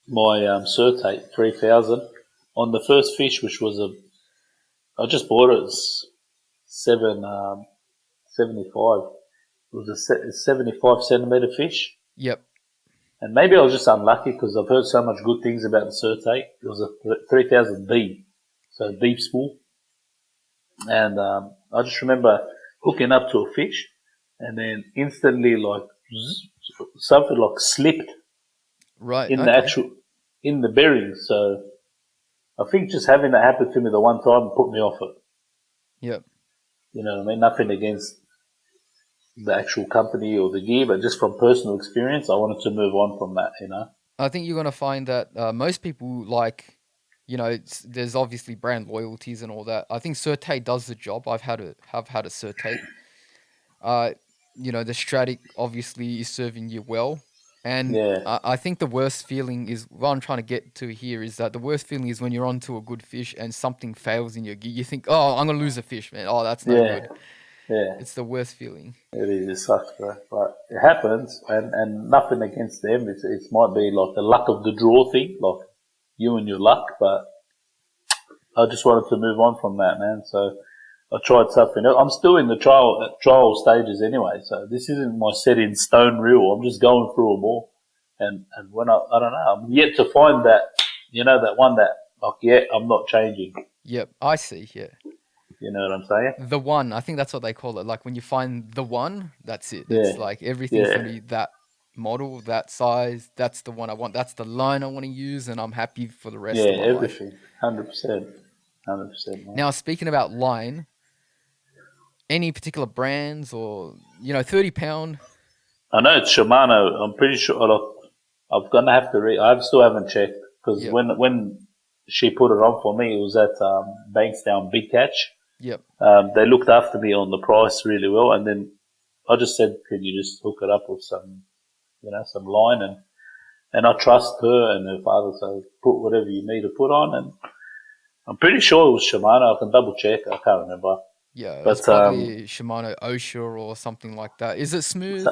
My Certate 3000 on the first fish, which was I just bought it as 75. It was a 75 centimeter fish. Yep. And maybe I was just unlucky because I've heard so much good things about the Certate. It was a 3000B, so deep spool. And I just remember hooking up to a fish and then instantly, like, something like slipped Right. in Okay. in the bearings. So I think just having that happen to me the one time put me off it. Yep. You know what I mean? Nothing against the actual company or the gear, but just from personal experience, I wanted to move on from that, I think you're gonna find that most people, like, there's obviously brand loyalties and all that. I think Certate does the job. Have had a Certate. Uh, the Stratic obviously is serving you well, and Yeah, I think the worst feeling is, what I'm trying to get to here is that the worst feeling is when you're onto a good fish and something fails in your gear. You think, oh, I'm gonna lose a fish, man. Oh, that's no yeah, good. yeah. It's the worst feeling. It is. It sucks, bro. But it happens, and nothing against them. It might be like the luck of the draw thing, like you and your luck. But I just wanted to move on from that, man. So I tried something else. I'm still in the trial stages anyway. So this isn't my set in stone rule. I'm just going through them all. And when I don't know, I'm yet to find that, that one that, like, yeah, I'm not changing. Yep, I see. Yeah. You know what I'm saying? The one, I think that's what they call it. Like, when you find the one, that's it. Yeah, It's like everything's yeah, gonna be that model, that size. That's the one I want. That's the line I want to use, and I'm happy for the rest of yeah, my life. everything. 100%. 100%, man. Now, speaking about line, any particular brands, or 30 pound? I know it's Shimano. I'm pretty sure. Look, I'm gonna have to read. I still haven't checked because Yep, when she put it on for me, it was at Bankstown Big Catch. yep, They looked after me on the price really well, and then I just said, "Can you just hook it up with some line?" And I trust her and her father, so put whatever you need to put on. And I'm pretty sure it was Shimano. I can double check. I can't remember, yeah. It's but probably Shimano Osha or something like that. Is it smooth?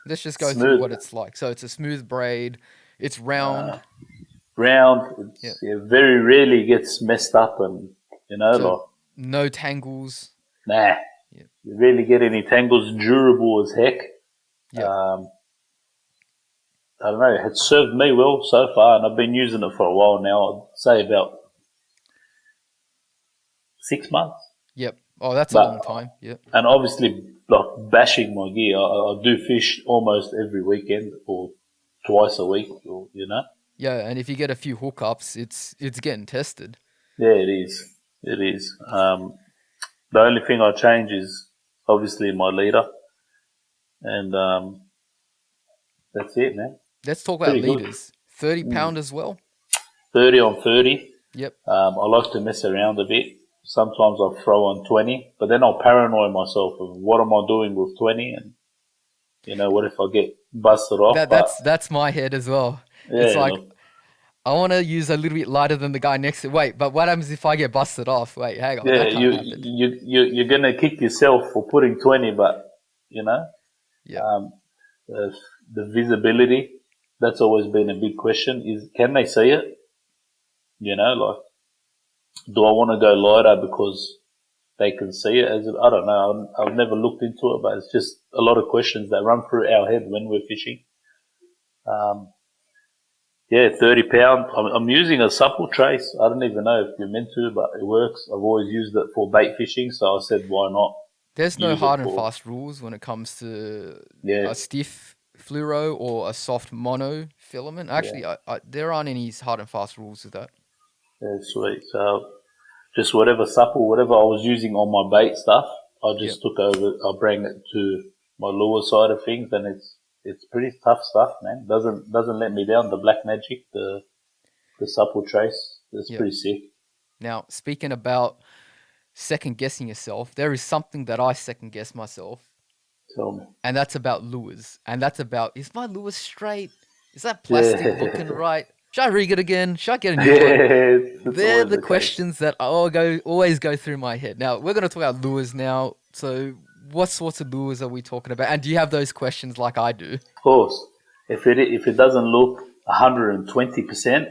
Let's just go through smooth. what it's like. So it's a smooth braid. It's round. Round. Yeah. It very rarely gets messed up, and So like, no tangles. nah, Yeah. you rarely get any tangles. Durable as heck. Yep. I don't know. It's served me well so far, and I've been using it for a while now. I'd say about 6 months. Yep. Oh, that's a But long time. Yep. and obviously, like, bashing my gear, I do fish almost every weekend or twice a week, or. Yeah, and if you get a few hookups, it's getting tested. Yeah, it is. It is. The only thing I change is obviously my leader, and that's it, man. Let's talk about Pretty good. leaders. 30 pound as well. 30 on 30. Yep. I like to mess around a bit. sometimes I'll throw on 20, but then I'll paranoid myself of what am I doing with 20, and what if I get busted off? That's my head as well. It's Yeah, like look, I want to use a little bit lighter than the guy next to. Wait, but what happens if I get busted off? Wait, hang on, yeah, that can't happen. you're gonna kick yourself for putting 20, but you know, Yeah, um, the, the visibility, that's always been a big question. Is can they see it? Like, do I want to go lighter because they can see it? I don't know. I've never looked into it, but it's just a lot of questions that run through our head when we're fishing. Um, Yeah, 30 pound. I'm using a supple trace. I don't even know if you're meant to, but it works. I've always used it for bait fishing, so I said, why not there's no use it hard and for, fast rules when it comes to yeah, a stiff fluoro or a soft mono filament. yeah, Actually, there aren't any hard and fast rules with that. yeah, sweet. So just whatever supple, whatever I was using on my bait stuff, I Yep. just took over, I bring it to my lure side of things, and it's pretty tough stuff, man. Doesn't let me down. The Black Magic, the supple trace, it's Yep. pretty sick. Now, speaking about second guessing yourself, there is something that I second guess myself, Tell me. and that's about lures. And that's about, is my lure straight? Is that plastic looking Yeah. right? Should I rig it again? Should I get a new one? Yeah, it's They're always the the case. questions that always go through my head. Now, we're going to talk about lures now. So, what sorts of lures are we talking about? And do you have those questions like I do? Of course, if it doesn't look 120%,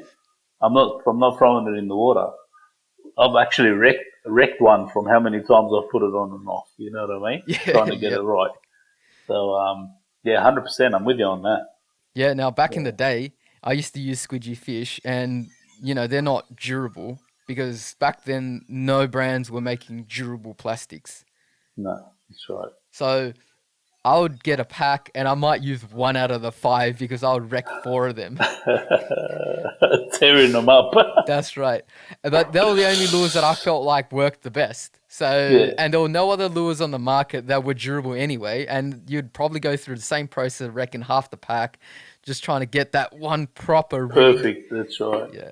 I'm not throwing it in the water. I've actually wrecked one from how many times I've put it on and off. You know what I mean? Yeah, Trying to get it yep. right. So yeah, 100%. I'm with you on that. Yeah, now back in Yeah. the day, I used to use squidgy fish, and they're not durable because back then no brands were making durable plastics. No, that's right. So I would get a pack and I might use one out of the five because I would wreck four of them. Tearing them up. That's right. But they were the only lures that I felt like worked the best. So, Yeah, and there were no other lures on the market that were durable anyway. And you'd probably go through the same process of wrecking half the pack, just trying to get that one proper rig. perfect. That's right. Yeah.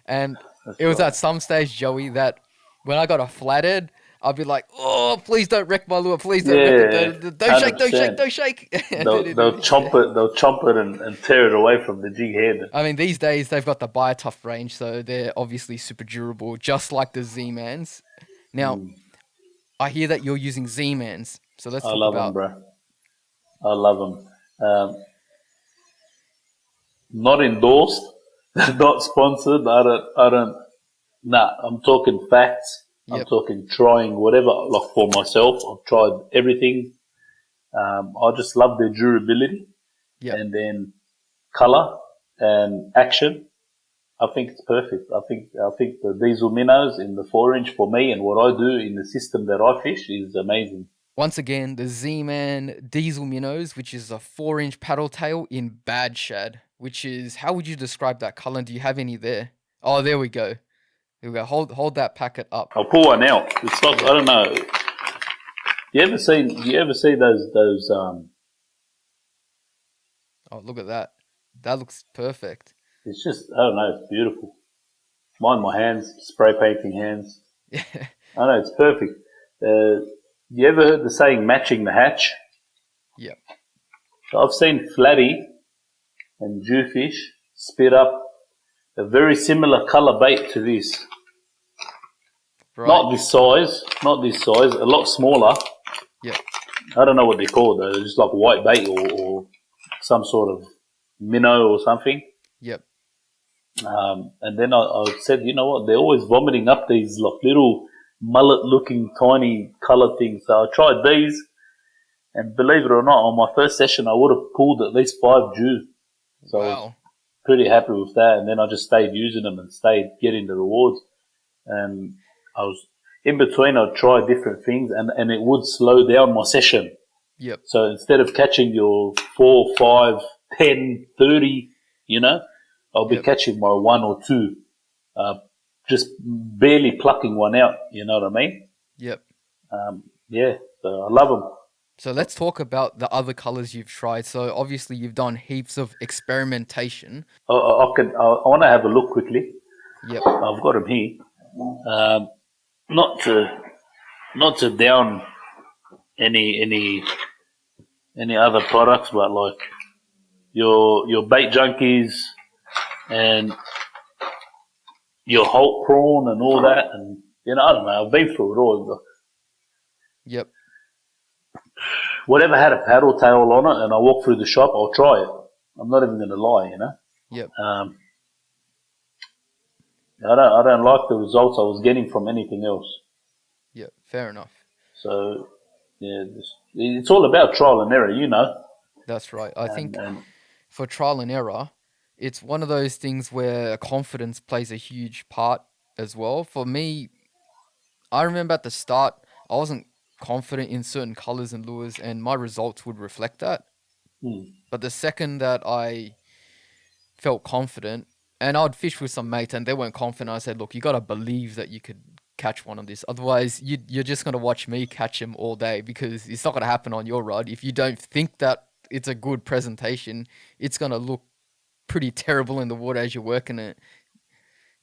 And That's it was right. at some stage, Joey, that when I got a flathead, I'd be like, "Oh, please don't wreck my lure! Please don't wreck it! Yeah, Don't hundred shake! Don't shake! percent. Don't shake!" They'll chomp it. They'll chomp it and tear it away from the jig head. I mean, these days they've got the BioTough range, so they're obviously super durable, just like the Z-Mans. Now, Mm, I hear that you're using Z-Mans, so let's I talk love them, about. bro. I love them. Not endorsed, not sponsored. I don't. I don't. Nah, I'm talking facts. I'm Yep, talking trying whatever. Like for myself, I've tried everything. I just love their durability yep. and then color and action. I think it's perfect. I think the diesel minnows in the 4 inch for me and what I do in the system that I fish is amazing. Once again, the Z-Man Diesel Minnows, which is a 4-inch paddle tail in bad shad, which is, how would you describe that color? Do you have any there? Oh, there we go. Here we go. Hold that packet up. I'll pull one out. It's like I Yep. don't know. You ever see those? Oh, look at that. That looks perfect. It's just I don't know. It's beautiful. Mine, my hands, spray painting hands. Yeah. I know it's perfect. You ever heard the saying "matching the hatch"? Yep. So I've seen Flatty and Jewfish spit up a very similar color bait to this. Right. Not this size, a lot smaller. Yep. I don't know what they're called though. They're just like white bait or some sort of minnow or something. Yep. And then I said, you know what? They're always vomiting up these like little mullet-looking tiny color things. So I tried these, and believe it or not, on my first session I would have pulled at least 5 Jew. So I was Wow. pretty happy with that. And then I just stayed using them and stayed getting the rewards. And I was in between. I'd try different things, and it would slow down my session. Yep. So instead of catching your 4, 5, 10, 30, I'll be Yep. catching my 1 or 2, just barely plucking one out. You know what I mean? Yep. Yeah. So I love them. So let's talk about the other colors you've tried. So obviously you've done heaps of experimentation. I want to have a look quickly. Yep. I've got them here. Um, not to down any other products, but like your bait junkies and your Hulk prawn and all that, and I don't know. I've been through it all. Yep. Whatever had a paddle tail on it, and I walk through the shop, I'll try it. I'm not even going to lie, Yep. I don't like the results I was getting from anything else. Yeah, fair enough. So, yeah, it's all about trial and error, That's right. I think for trial and error, it's one of those things where confidence plays a huge part as well. For me, I remember at the start, I wasn't confident in certain colors and lures, and my results would reflect that. But the second that I felt confident, and I'd fish with some mates and they weren't confident, I said, look, you got to believe that you could catch one on this. Otherwise, you're just going to watch me catch him all day, because it's not going to happen on your rod. If you don't think that it's a good presentation, it's going to look pretty terrible in the water as you're working it.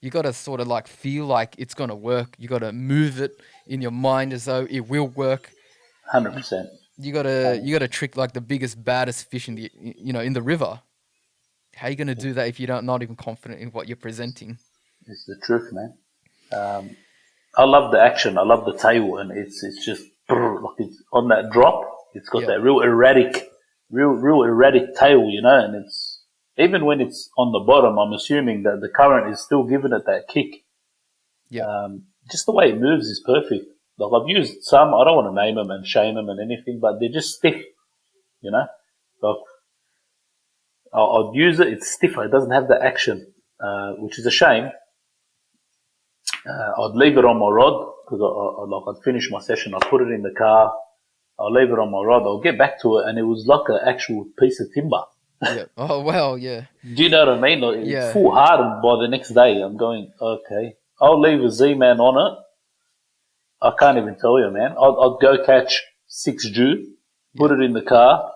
You got to sort of like feel like it's going to work. You got to move it in your mind as though it will work. 100%. You got to trick like the biggest, baddest fish in the in the river. How are you going to do that if you're not even confident in what you're presenting? It's the truth, man. I love the action. I love the tail, and it's just like it's on that drop. It's got that real erratic tail, and it's even when it's on the bottom. I'm assuming that the current is still giving it that kick. Yeah. Just the way it moves is perfect. Like I've used some. I don't want to name them and shame them and anything, but they're just stiff. Like I'd use it. It's stiffer. It doesn't have the action, which is a shame. I'd leave it on my rod because I'd finish my session. I'd put it in the car. I'll leave it on my rod. I'll get back to it, and it was like an actual piece of timber. Yeah. Oh well. Yeah. Do you know what I mean? Like, it's full hardened by the next day. I'm going, okay. I'll leave a Z-Man on it. I can't even tell you, man. I'd go catch 6 Jew, put it in the car,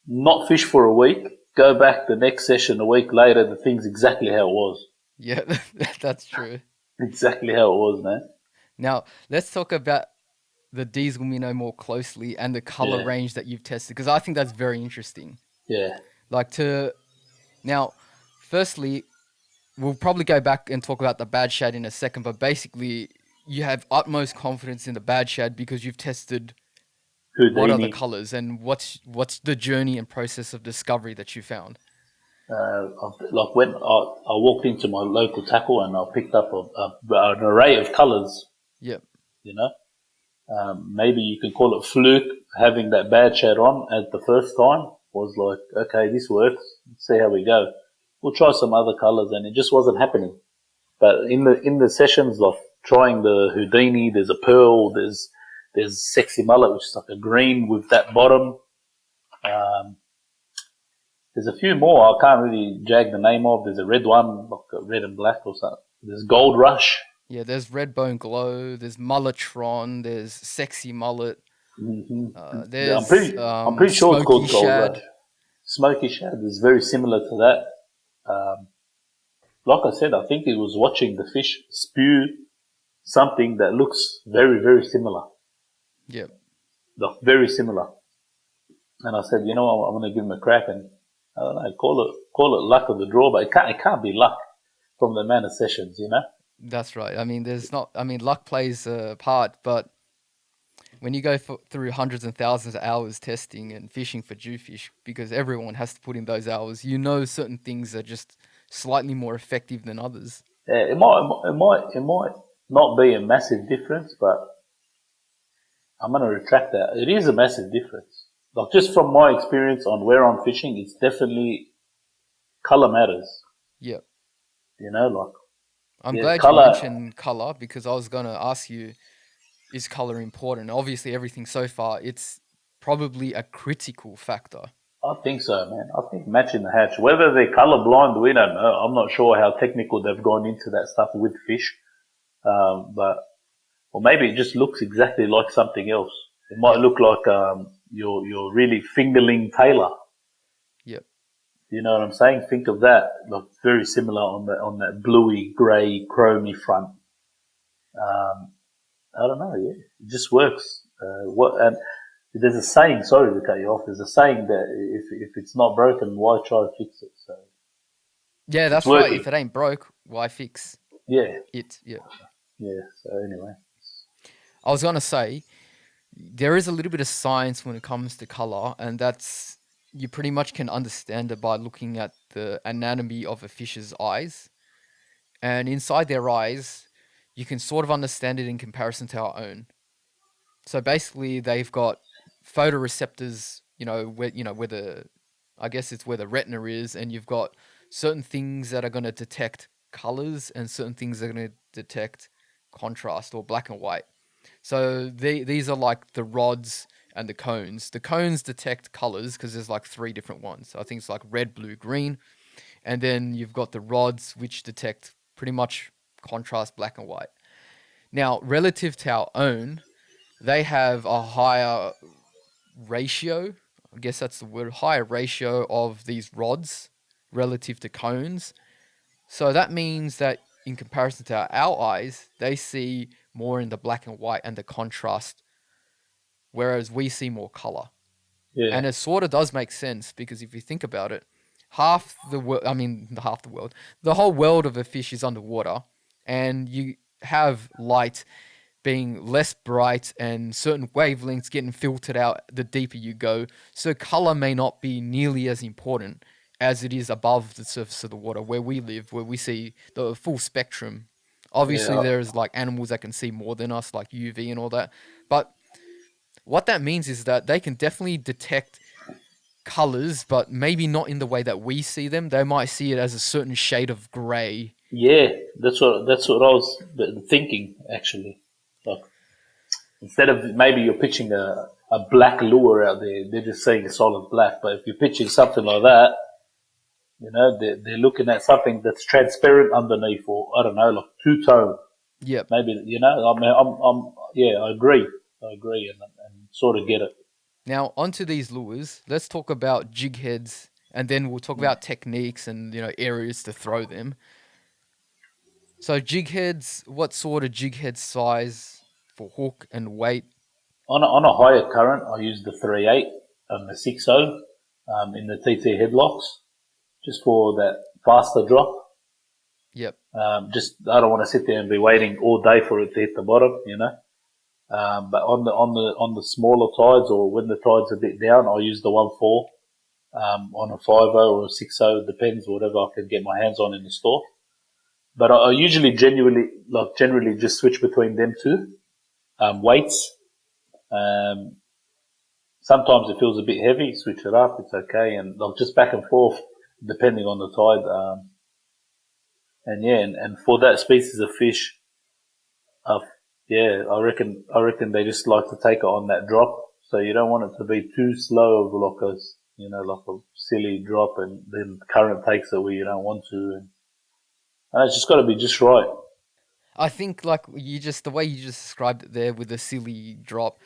not fish for a week, go back the next session a week later. The thing's exactly how it was. Yeah, that's true. Exactly how it was, man. Now, let's talk about the diesel minnow more closely and the color range that you've tested, because I think that's very interesting. Yeah. Now, firstly, we'll probably go back and talk about the bad shad in a second, but basically, you have utmost confidence in the bad shad because you've tested what are the colors and what's the journey and process of discovery that you found. Like when I walked into my local tackle and I picked up an array of colors. Yep. Maybe you can call it fluke. Having that bad shad on at the first time was like, okay, this works. Let's see how we go. We'll try some other colors, and it just wasn't happening. But in the sessions of trying the Houdini, there's a pearl, there's sexy mullet, which is like a green with that bottom. There's a few more I can't really jag the name of. There's a red one, like a red and black or something. There's Gold Rush. Yeah, there's Red Bone Glow, there's Mulletron, there's Sexy Mullet. There's I'm pretty sure it's called Gold Rush. Smoky Shad is very similar to that. Like I said, I think it was watching the fish spew something that looks very, very similar. Yep. Very similar. And I said, I'm going to give him a crack, and I don't know, call it luck of the draw, but it can't be luck from the amount of sessions, That's right. I mean, luck plays a part, but when you go through hundreds and thousands of hours testing and fishing for Jewfish, because everyone has to put in those hours, certain things are just slightly more effective than others. Yeah, it might not be a massive difference, but I'm going to retract that. It is a massive difference. Like just from my experience on where I'm fishing, it's definitely color matters. Yep. I'm glad you mentioned color, because I was going to ask you, is color important? Obviously, everything so far, it's probably a critical factor. I think so, man. I think matching the hatch. Whether they're colorblind, we don't know. I'm not sure how technical they've gone into that stuff with fish. Or maybe it just looks exactly like something else. It might look like you're really fingerling tailor. Yep. You know what I'm saying? Think of that. Like very similar on that bluey, grey, chromy front. I don't know. Yeah, it just works. And there's a saying. Sorry to cut you off. There's a saying that if it's not broken, why try to fix it? So Yeah, it's that's right. working. If it ain't broke, why fix Yeah, it? Yeah. yeah. So anyway, I was gonna say there is a little bit of science when it comes to color, and that's you pretty much can understand it by looking at the anatomy of a fish's eyes. And inside their eyes, you can sort of understand it in comparison to our own. So basically, they've got photoreceptors, where the, I guess it's where the retina is, and you've got certain things that are going to detect colors and certain things that are going to detect contrast or black and white. So these are like the rods and the cones. The cones detect colors because there's like three different ones. So I think it's like red, blue, green. And then you've got the rods which detect pretty much contrast black and white. Now, relative to our own, they have a higher ratio. I guess that's the word, higher ratio of these rods relative to cones. So that means that in comparison to our eyes, they see more in the black and white and the contrast, whereas we see more color. yeah, And it sort of does make sense because if you think about it, half the world, I mean, half the world, the whole world of a fish is underwater, and you have light being less bright and certain wavelengths getting filtered out the deeper you go. So color may not be nearly as important as it is above the surface of the water where we live, where we see the full spectrum. Obviously, yeah. there's like animals that can see more than us, like UV and all that. But what that means is that they can definitely detect colors, but maybe not in the way that we see them. They might see it as a certain shade of gray. Yeah, that's what I was thinking actually. Like instead of maybe you're pitching a black lure out there, they're just saying a solid black. But if you're pitching something like that, they're looking at something that's transparent underneath, or I don't know, like two tone. Yep. Maybe I mean, yeah, I agree, and sort of get it. Now, onto these lures, let's talk about jig heads and then we'll talk about techniques and, areas to throw them. So, jig heads, what sort of jig head size for hook and weight? On a higher current, I use the 3.8 and the 6.0 in the TT headlocks, just for that faster drop. Yep. Just I don't want to sit there and be waiting all day for it to hit the bottom. But on the smaller tides, or when the tide's a bit down, I use the 1.4 on a 5.0 or a 6.0, depends whatever I can get my hands on in the store. But I usually generally just switch between them two weights. Um, Sometimes it feels a bit heavy, switch it up, it's okay, and like just back and forth depending on the tide. And yeah, and for that species of fish, uh, yeah, I reckon they just like to take it on that drop. So you don't want it to be too slow of like a silly drop, and then the current takes it where you don't want to, and it's just got to be just right. I think, like the way you just described it there with the silly drop,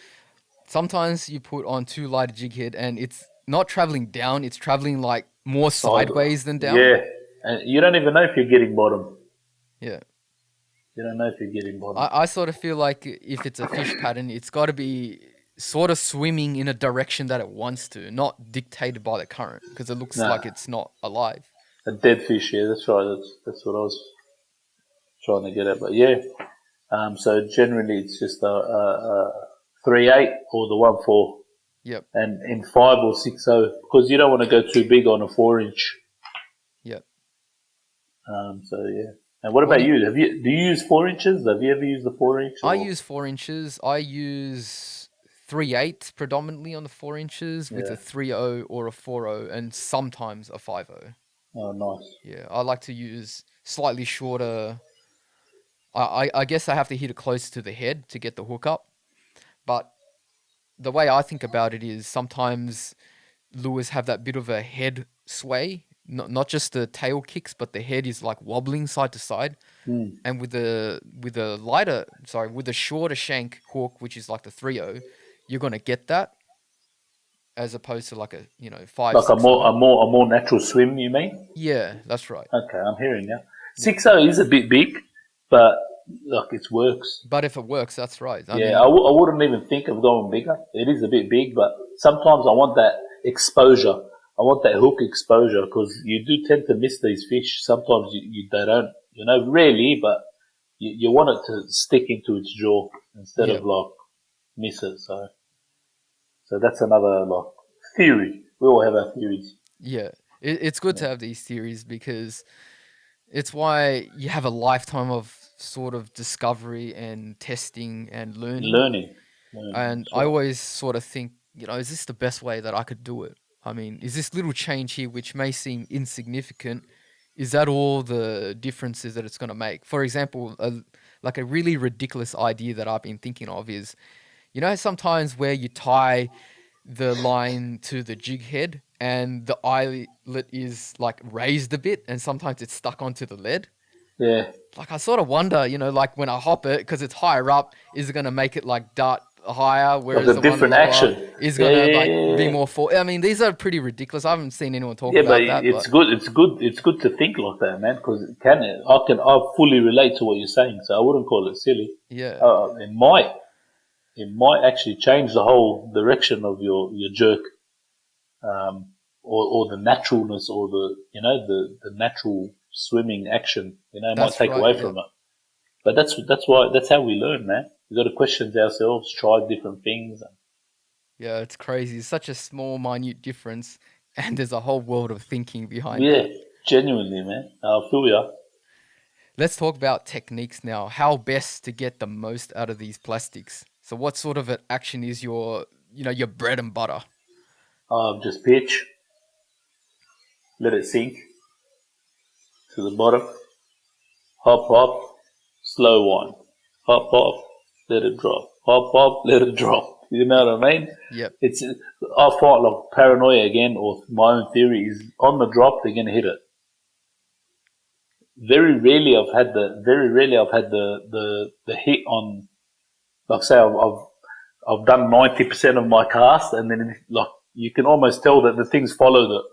sometimes you put on too light a jig head and it's not traveling down, it's traveling like more Side, sideways than down. yeah, and you don't even know if you're getting bottom. Yeah. You don't know if you're getting bottom. I sort of feel like if it's a fish pattern, it's got to be sort of swimming in a direction that it wants to, not dictated by the current, because it looks Nah, like it's not alive. a dead fish. Yeah, that's right. That's what I was trying to get at. But yeah, so generally it's just a 3.8 or the 1.4, Yep. and in 5 or 6.0, because you don't want to go too big on a 4 inch. Yep. So yeah. And what What about do you, you? Do you use 4 inches? Have you ever used the 4 inch I or use 4 inches. I use 3.8 predominantly on the 4 inches with a yeah? 3.0 or a 4.0 and sometimes a 5.0. Oh, nice. Yeah, I like to use slightly shorter. I guess I have to hit it close to the head to get the hook up. But the way I think about it is sometimes lures have that bit of a head sway, not just the tail kicks, but the head is like wobbling side to side. Hmm. And with the shorter shank hook, which is like the 3.0, you're gonna get that as opposed to like a 5 Like a 6.0. more natural swim, you mean? Yeah, that's right. Okay, I'm hearing you. Yeah, 6.0 is a bit big, but like it works. But if it works, that's right. I Yeah, mean, I wouldn't even think of going bigger. It is a bit big, but sometimes I want that exposure. I want that hook exposure because you do tend to miss these fish. Sometimes they don't, rarely, but you want it to stick into its jaw instead yeah, of like miss it. So that's another like theory. We all have our theories. yeah. It's good to have these theories because it's why you have a lifetime of sort of discovery and testing and learning. Learning. And That's I right. always sort of think, is this the best way that I could do it? I mean, is this little change here, which may seem insignificant, is that all the differences that it's going to make? For example, like a really ridiculous idea that I've been thinking of is, sometimes where you tie the line to the jig head and the eyelet is like raised a bit and sometimes it's stuck onto the lead. Yeah. Like I sort of wonder, like when I hop it, because it's higher up, is it going to make it like dart higher, Like whereas a the one different lower action. is Yeah, going yeah, to yeah, like yeah, be yeah. more for? I mean, these are pretty ridiculous. I haven't seen anyone talk Yeah, but about that, it's but good. It's good. It's good to think like that, man. Because I fully relate to what you're saying. So I wouldn't call it silly. yeah, It might actually change the whole direction of your jerk, or the naturalness, or the natural swimming action. It might that's take right. away Yeah, from it. But that's how we learn, man. We got to question ourselves, try different things. yeah, it's crazy. It's such a small, minute difference, and there's a whole world of thinking behind Yeah, that. genuinely, man. I feel ya. Let's talk about techniques now. How best to get the most out of these plastics. So, what sort of an action is your bread and butter? Just pitch, let it sink to the bottom. Hop, hop, slow one. Hop, hop, let it drop. Hop, hop, let it drop. You know what I mean? Yep. I find like paranoia again, or my own theory is on the drop they're gonna hit it. Very rarely I've had the hit on, like say I've done 90% of my cast, and then like you can almost tell that the thing's followed it,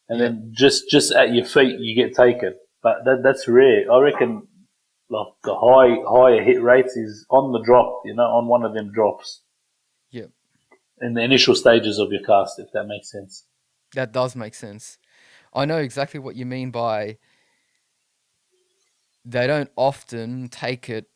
and Yep. then just at your feet you get taken. But that's rare. I reckon like the higher hit rates is on the drop, on one of them drops Yep. in the initial stages of your cast, if that makes sense. That does make sense. I know exactly what you mean by they don't often take it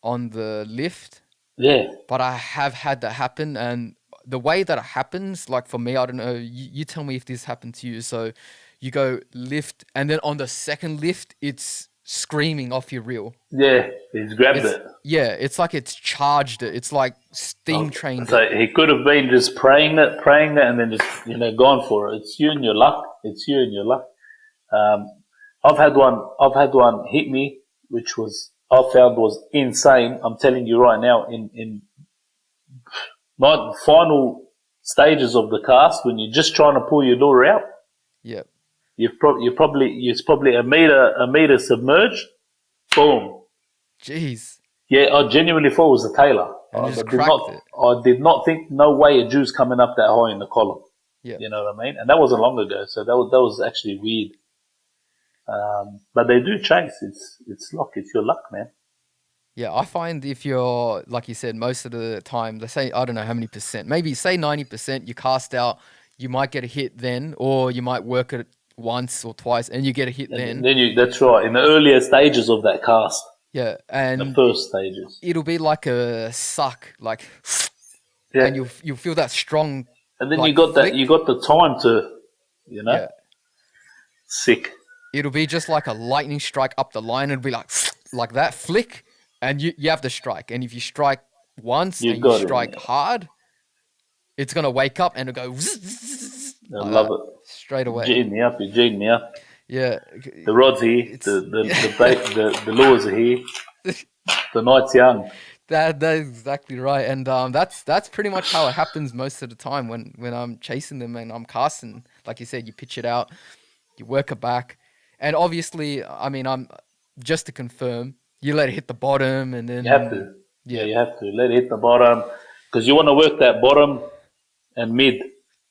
on the lift, Yeah, but I have had that happen. And the way that it happens, like for me, I don't know, you tell me if this happened to you. So you go lift, and then on the second lift, it's screaming off your reel. yeah, he's grabbed It's, it. yeah, it's like it's charged it. It's like steam trained So it. he could have been just praying that, and then just gone for it. It's you and your luck. It's you and your luck. Um, I've had one hit me, which I found was insane. I'm telling you right now, in my final stages of the cast, when you're just trying to pull your lure out, Yep. it's probably a meter submerged. Boom. Jeez. Yeah, I genuinely thought it was a tailor. And you I just did cracked not. it. I did not think no way a Jew's coming up that high in the column. Yep. You know what I mean? And that wasn't long ago, so that was actually weird. But they do chase. It's luck. It's your luck, man. Yeah, I find if you're, like you said, most of the time, let's say, I don't know how many percent, maybe say 90%, you cast out, you might get a hit then, or you might work it once or twice and you get a hit And then. then that's right. In the earlier stages of that cast, Yeah, the and first stages. it'll be like a suck, like, Yeah. and you'll feel that strong, And then you like, got that. You flick. got the time to, Yeah, sick. it'll be just like a lightning strike up the line. It'll be like that flick, and you have to strike. And if you strike once You and you got it. strike hard, it's gonna wake up and it'll go I like love that it. straight away. G'ing me up. You're g'ing me up. Yeah, The rod's here. it's The bait. The lures are here. The night's young. that is exactly right, and that's pretty much how it happens most of the time when I'm chasing them and I'm casting. Like you said, you pitch it out, you work it back, and obviously, I mean, I'm just to confirm, you let it hit the bottom, and You have then to. Yeah, yeah, you have to let it hit the bottom because you want to work that bottom and mid,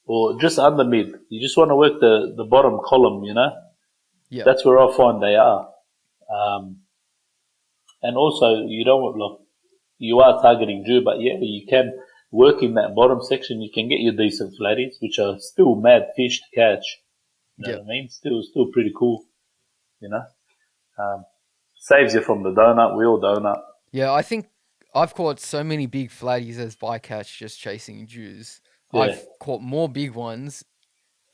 or just under mid. You just want to work the bottom column. yeah, That's where I find they are. Um, And also, you don't want, like, you are targeting Jew, but yeah, you can work in that bottom section. You can get your decent flatties, which are still mad fish to catch. You know Yep. what I mean? Still pretty cool. You know, saves you from the donut, wheel donut. Yeah, I think I've caught so many big flatties as bycatch just chasing Jews. Yeah, I've caught more big ones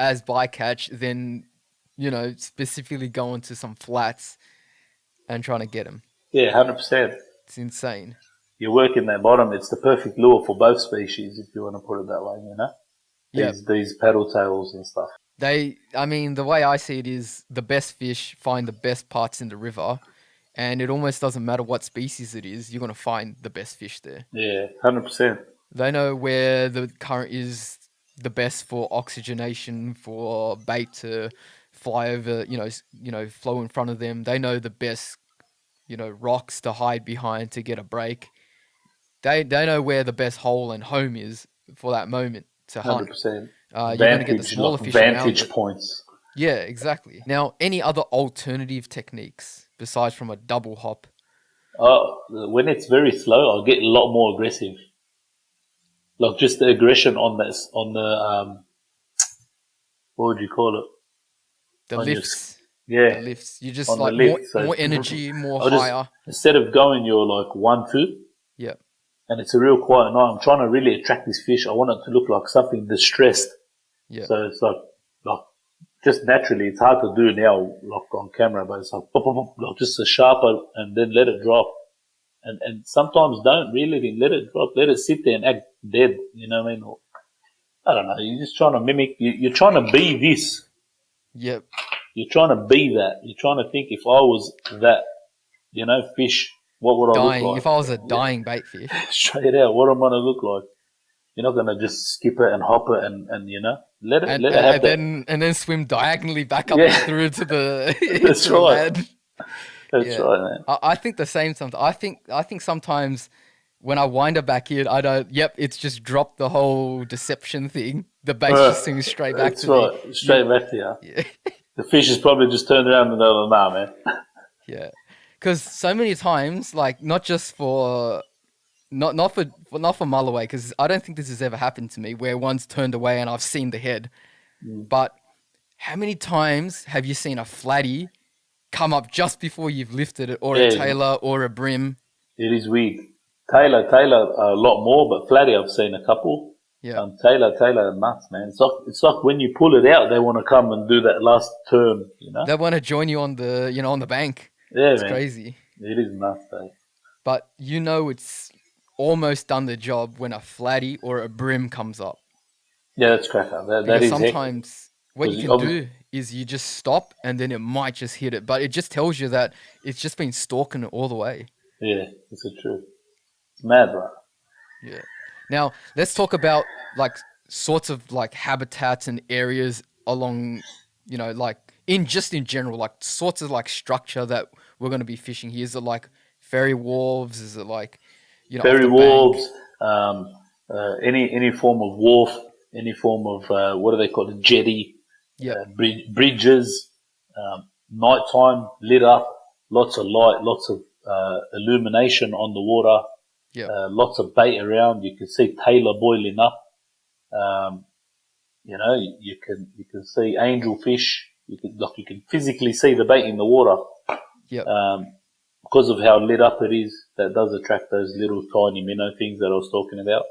as bycatch than, specifically going to some flats and trying to get them. yeah, 100%. It's insane. You work in that bottom. It's the perfect lure for both species, if you want to put it that way. You know, Yeah. these paddle tails and stuff. The way I see it is the best fish find the best parts in the river, and it almost doesn't matter what species it is, you're going to find the best fish there. Yeah, 100%. They know where the current is the best for oxygenation, for bait to fly over, flow in front of them. They know the best, rocks to hide behind to get a break. They know where the best hole and home is for that moment to hunt. 100%. You're going to get the smaller fish around vantage it. points. Yeah, exactly. Now, any other alternative techniques besides from a double hop? When it's very slow, I'll get a lot more aggressive. Like just the aggression on this, on the what would you call it? The On lifts. Yeah, The lifts. You just on the like lift. So more energy, more I'll just, higher. instead of going your like 1-2, Yeah. and it's a real quiet night, I'm trying to really attract this fish. I want it to look like something distressed. Yeah. So it's like just naturally, it's hard to do now, like on camera, but it's like, pop, pop, pop, like just a sharper and then let it drop. And sometimes don't really let it drop, let it sit there and act dead, you know what I mean? Or, I don't know, you're just trying to mimic, you're trying to be this. Yep. You're trying to be that. You're trying to think, if I was that, fish, what would I look like? If I was a dying bait fish. Straight out, what am I going to look like? You're not going to just skip it and hop it and let it have that. And then swim diagonally back up Yeah. through to the That's to the right. land. That's right, man. I think the same sometimes. I think sometimes when I wind up back here, I don't. Yep, it's just dropped the whole deception thing. The bait's just swimming straight back to me. That's right, straight back to you. Yeah. The fish has probably just turned around and they're like, nah, man. Yeah, because so many times, like not just for not for mulloway, because I don't think this has ever happened to me where one's turned away and I've seen the head. But how many times have you seen a flatty come up just before you've lifted it, or a tailor or a brim? It is weird. Tailor a lot more, but flatty I've seen a couple. Yeah. Tailor nuts, man. It's like when you pull it out, they want to come and do that last turn, They want to join you on the on the bank. Yeah, it's man. Crazy. It is nuts, though. But it's almost done the job when a flatty or a brim comes up. Yeah, that's cracker. That is sometimes what you can do is you just stop and then it might just hit it, but it just tells you that it's just been stalking it all the way. Yeah, it's the truth. It's mad, bro. Yeah. Now let's talk about like sorts of like habitats and areas along, like in general, like sorts of like structure that we're going to be fishing here. Is it like ferry wharves? Is it like ferry wharves? Any form of wharf, any form of what do they call it? Jetty. Yeah. Bridges. Nighttime lit up, lots of light, lots of illumination on the water. Yeah. Lots of bait around. You can see tailor boiling up. You can see angelfish. You can physically see the bait in the water. Yeah. Because of how lit up it is, that does attract those little tiny minnow things that I was talking about.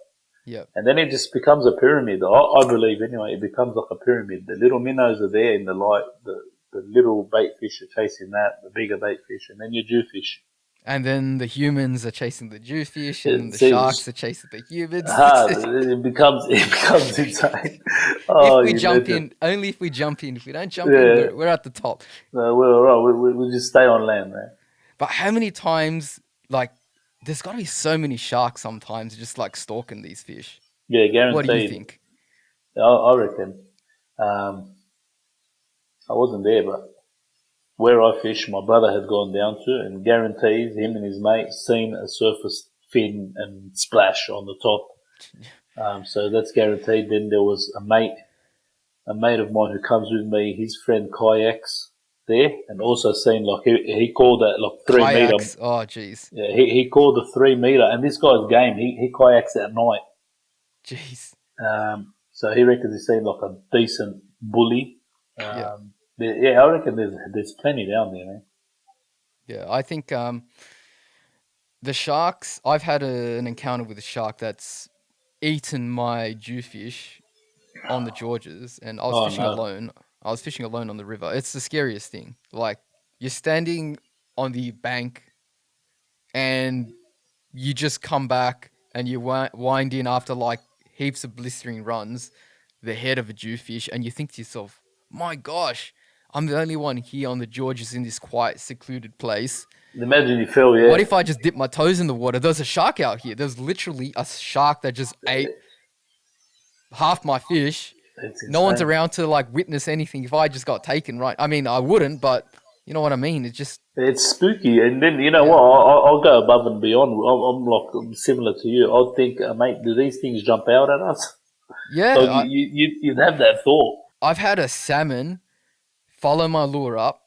Yeah. And then it just becomes a pyramid. I believe anyway, it becomes like a pyramid. The little minnows are there in the light. The little bait fish are chasing that, the bigger bait fish, and then your Jewfish. And then the humans are chasing the Jewfish, and the sharks are chasing the humans. It becomes insane. If we jump in. If we don't jump in, we're at the top. No, we're all right. We just stay on land, man. But how many times, like, there's got to be so many sharks sometimes just like stalking these fish. Yeah, guaranteed. What do you think? I reckon. I wasn't there, but where I fish, my brother had gone down to, and guarantees him and his mate seen a surface fin and splash on the top. So that's guaranteed. Then there was a mate of mine who comes with me. His friend kayaks. there, and also seen like he called that like 3 meter. Kayaks. Oh, jeez. Yeah, he called the 3 meter, and this guy's game. He kayaks at night. Jeez. So he reckons he's seen like a decent bully. Yeah. Yeah, I reckon there's plenty down there, man. Yeah. I think the sharks, I've had an encounter with a shark that's eaten my jewfish on the Georges, and I was Oh fishing no. alone. I was fishing alone on the river. It's the scariest thing. Like, you're standing on the bank and you just come back and you wind in after like heaps of blistering runs, the head of a jewfish, and you think to yourself, my gosh, I'm the only one here on the Georges in this quiet, secluded place. Imagine you feel, yeah. What if I just dip my toes in the water? There's a shark out here. There's literally a shark that just ate half my fish. No one's around to like witness anything if I just got taken, right? I mean, I wouldn't, but you know what I mean? It's spooky. And then, you know what, I'll go above and beyond. I'm similar to you. I'll think, mate, do these things jump out at us? Yeah. So you'd have that thought. I've had a salmon follow my lure up,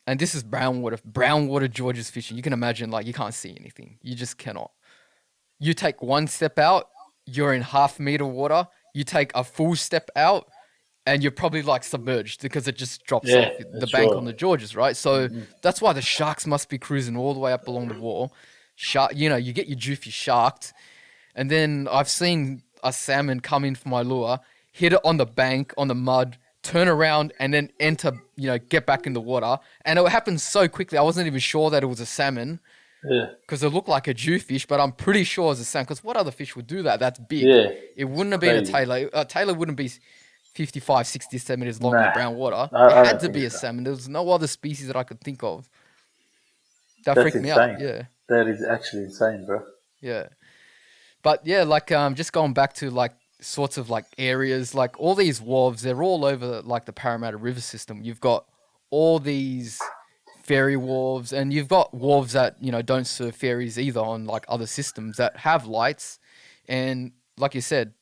and this is brown water Georges fishing. You can imagine, like, you can't see anything. You just cannot. You take one step out, you're in half-meter water. You take a full step out, and you're probably like submerged because it just drops off the bank on the Georges, right? So that's why the sharks must be cruising all the way up along the wall. You get your jewfish sharked, and then I've seen a salmon come in for my lure, hit it on the bank, on the mud, turn around, and then get back in the water. And it happened so quickly, I wasn't even sure that it was a salmon. Yeah. Because it looked like a jewfish, but I'm pretty sure it was a salmon. Because what other fish would do that? That's big. Yeah. It wouldn't have been a tailor. A tailor wouldn't be 55, 60 centimeters long in the brown water. It had to be a salmon. There was no other species that I could think of. That freaked me out. Yeah. That is actually insane, bro. Yeah. But yeah, like just going back to like sorts of like areas, like all these wharves, they're all over like the Parramatta River system. You've got all these ferry wharves, and you've got wharves that don't serve ferries either on like other systems that have lights. And like you said,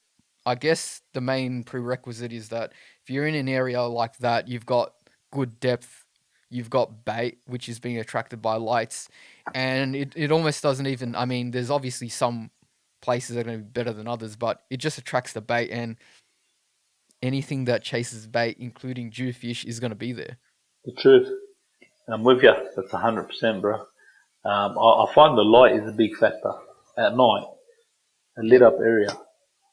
I guess the main prerequisite is that if you're in an area like that, you've got good depth, you've got bait which is being attracted by lights, and it almost doesn't even, I mean, there's obviously some places that are going to be better than others, but it just attracts the bait, and anything that chases bait, including jewfish, is going to be there. The truth. I'm with you. That's 100%, bro. I find the light is a big factor at night. A lit up area.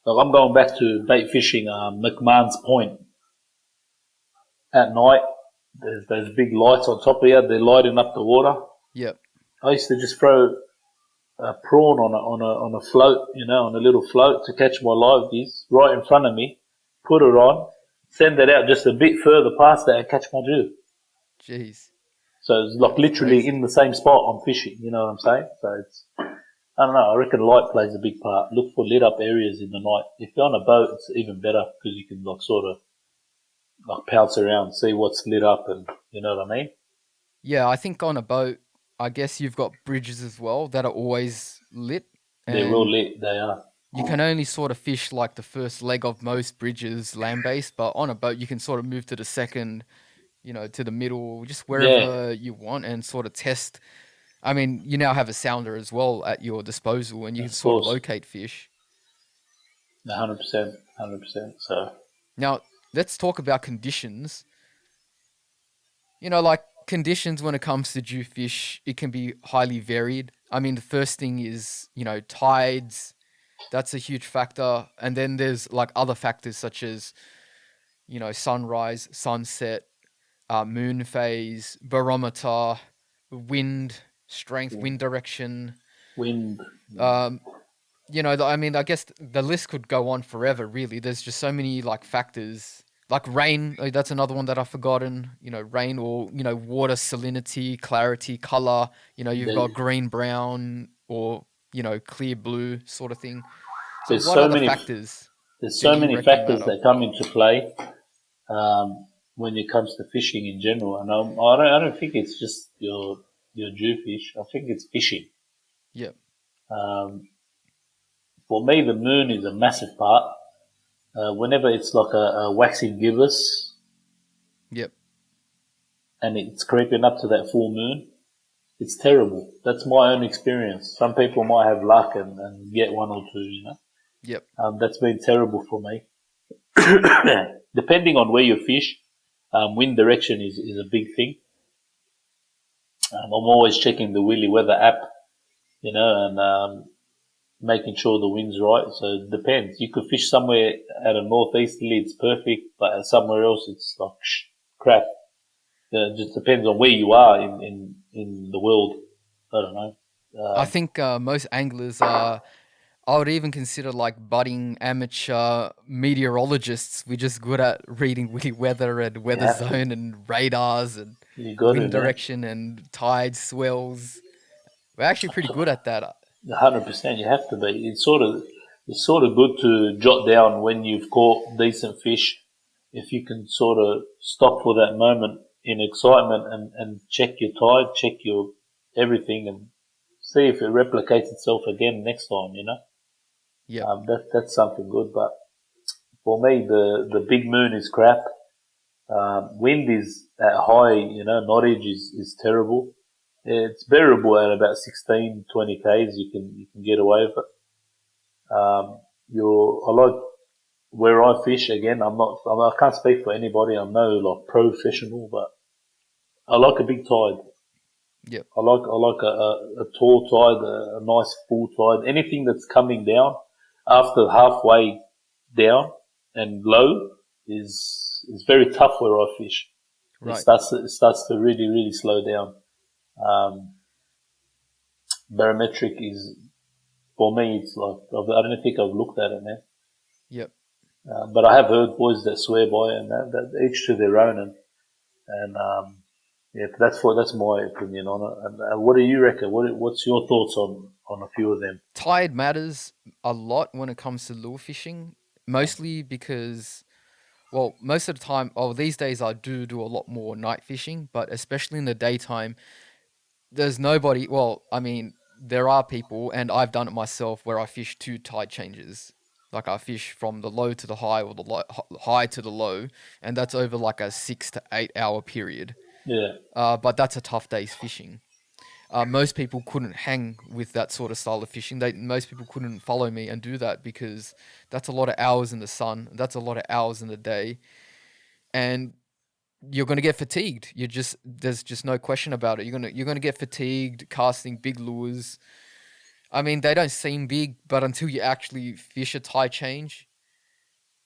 Like I'm going back to bait fishing, McMahon's Point. At night, there's those big lights on top of you. They're lighting up the water. Yep. I used to just throw a prawn on a float, on a little float to catch my liveys right in front of me. Put it on, send it out just a bit further past that and catch my Jew. Jeez. So it's like literally crazy. In the same spot I'm fishing, you know what I'm saying? So it's, I don't know, I reckon light plays a big part. Look for lit up areas in the night. If you're on a boat, it's even better because you can like sort of like pounce around, see what's lit up, and you know what I mean? Yeah, I think on a boat, I guess you've got bridges as well that are always lit. They're real lit, they are. You can only sort of fish like the first leg of most bridges land-based, but on a boat you can sort of move to the second, to the middle, just wherever you want, and sort of test. I mean, you now have a sounder as well at your disposal, and you can sort of locate fish. 100%. So now let's talk about conditions. Like conditions when it comes to jewfish, it can be highly varied. I mean, the first thing is, tides. That's a huge factor. And then there's like other factors such as, sunrise, sunset, moon phase, barometer, wind strength, wind direction. Wind. I mean, I guess the list could go on forever, really. There's just so many like factors. Like rain, that's another one that I've forgotten. Rain or, water salinity, clarity, color. You've got green, brown, or, clear blue sort of thing. So there's what so are the many factors? There's so many factors that come into play when it comes to fishing in general. And I don't think it's just your jewfish. I think it's fishing. Yep. For me, the moon is a massive part. Whenever it's like a waxing gibbous. Yep. and it's creeping up to that full moon, it's terrible. That's my own experience. Some people might have luck and get one or two, Yep. That's been terrible for me. Depending on where you fish, wind direction is a big thing. I'm always checking the Willy Weather app, and making sure the wind's right. So it depends. You could fish somewhere at a northeasterly, it's perfect, but somewhere else it's like crap. It just depends on where you are in the world. I don't know. I think most anglers are. I would even consider like budding amateur meteorologists. We're just good at reading weather and weather have to. zone and radars and You got wind it, man. direction and tide swells. We're actually pretty good at that. 100%. You have to be. It's sort of good to jot down when you've caught decent fish. If you can sort of stop for that moment in excitement and check your tide, check your everything, and see if it replicates itself again next time. Yeah. That's something good. But for me, the big moon is crap. Wind is at high, knottage is terrible. It's bearable at about 16, 20 k's. You can get away with it. I like where I fish. Again, I can't speak for anybody. I'm no like professional, but I like a big tide. Yep. I like a tall tide, a nice full tide. Anything that's coming down after halfway down and low is very tough where I fish. Right. It starts to really, really slow down. Barometric is, for me, it's like, I don't think I've looked at it, man. Yep. But I have heard boys that swear by it, and that each to their own, and yeah, that's my opinion on it. And what do you reckon? What's your thoughts on a few of them? Tide matters a lot when it comes to lure fishing, mostly because, well, most of the time, these days I do a lot more night fishing, but especially in the daytime, there's nobody. Well, I mean, there are people, and I've done it myself, where I fish two tide changes. Like I fish from the low to the high, or the high to the low, and that's over like a 6 to 8 hour period. Yeah, But that's a tough day's fishing. Most people couldn't hang with that sort of style of fishing. Most people couldn't follow me and do that because that's a lot of hours in the sun. That's a lot of hours in the day, and you're gonna get fatigued. There's just no question about it. You're gonna get fatigued casting big lures. I mean, they don't seem big, but until you actually fish a tide change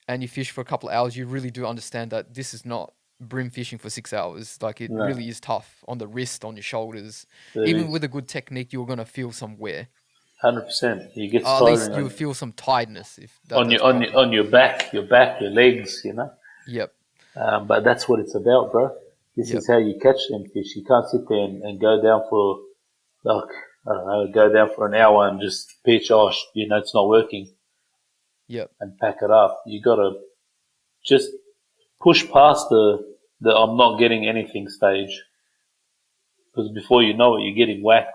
and you fish for a couple of hours, you really do understand that this is not brim fishing for 6 hours. Like it really is tough on the wrist, on your shoulders. Even with a good technique, you're gonna feel some wear. 100%. You get At least you'll feel some tiredness if that, on your back, your legs, Yep. But that's what it's about, bro. This is how you catch them fish. You can't sit there and go down for like, I don't know, go down for an hour and just pitch, it's not working. Yep. And pack it up. You gotta just push past the I'm not getting anything stage. Because before you know it, you're getting whacked.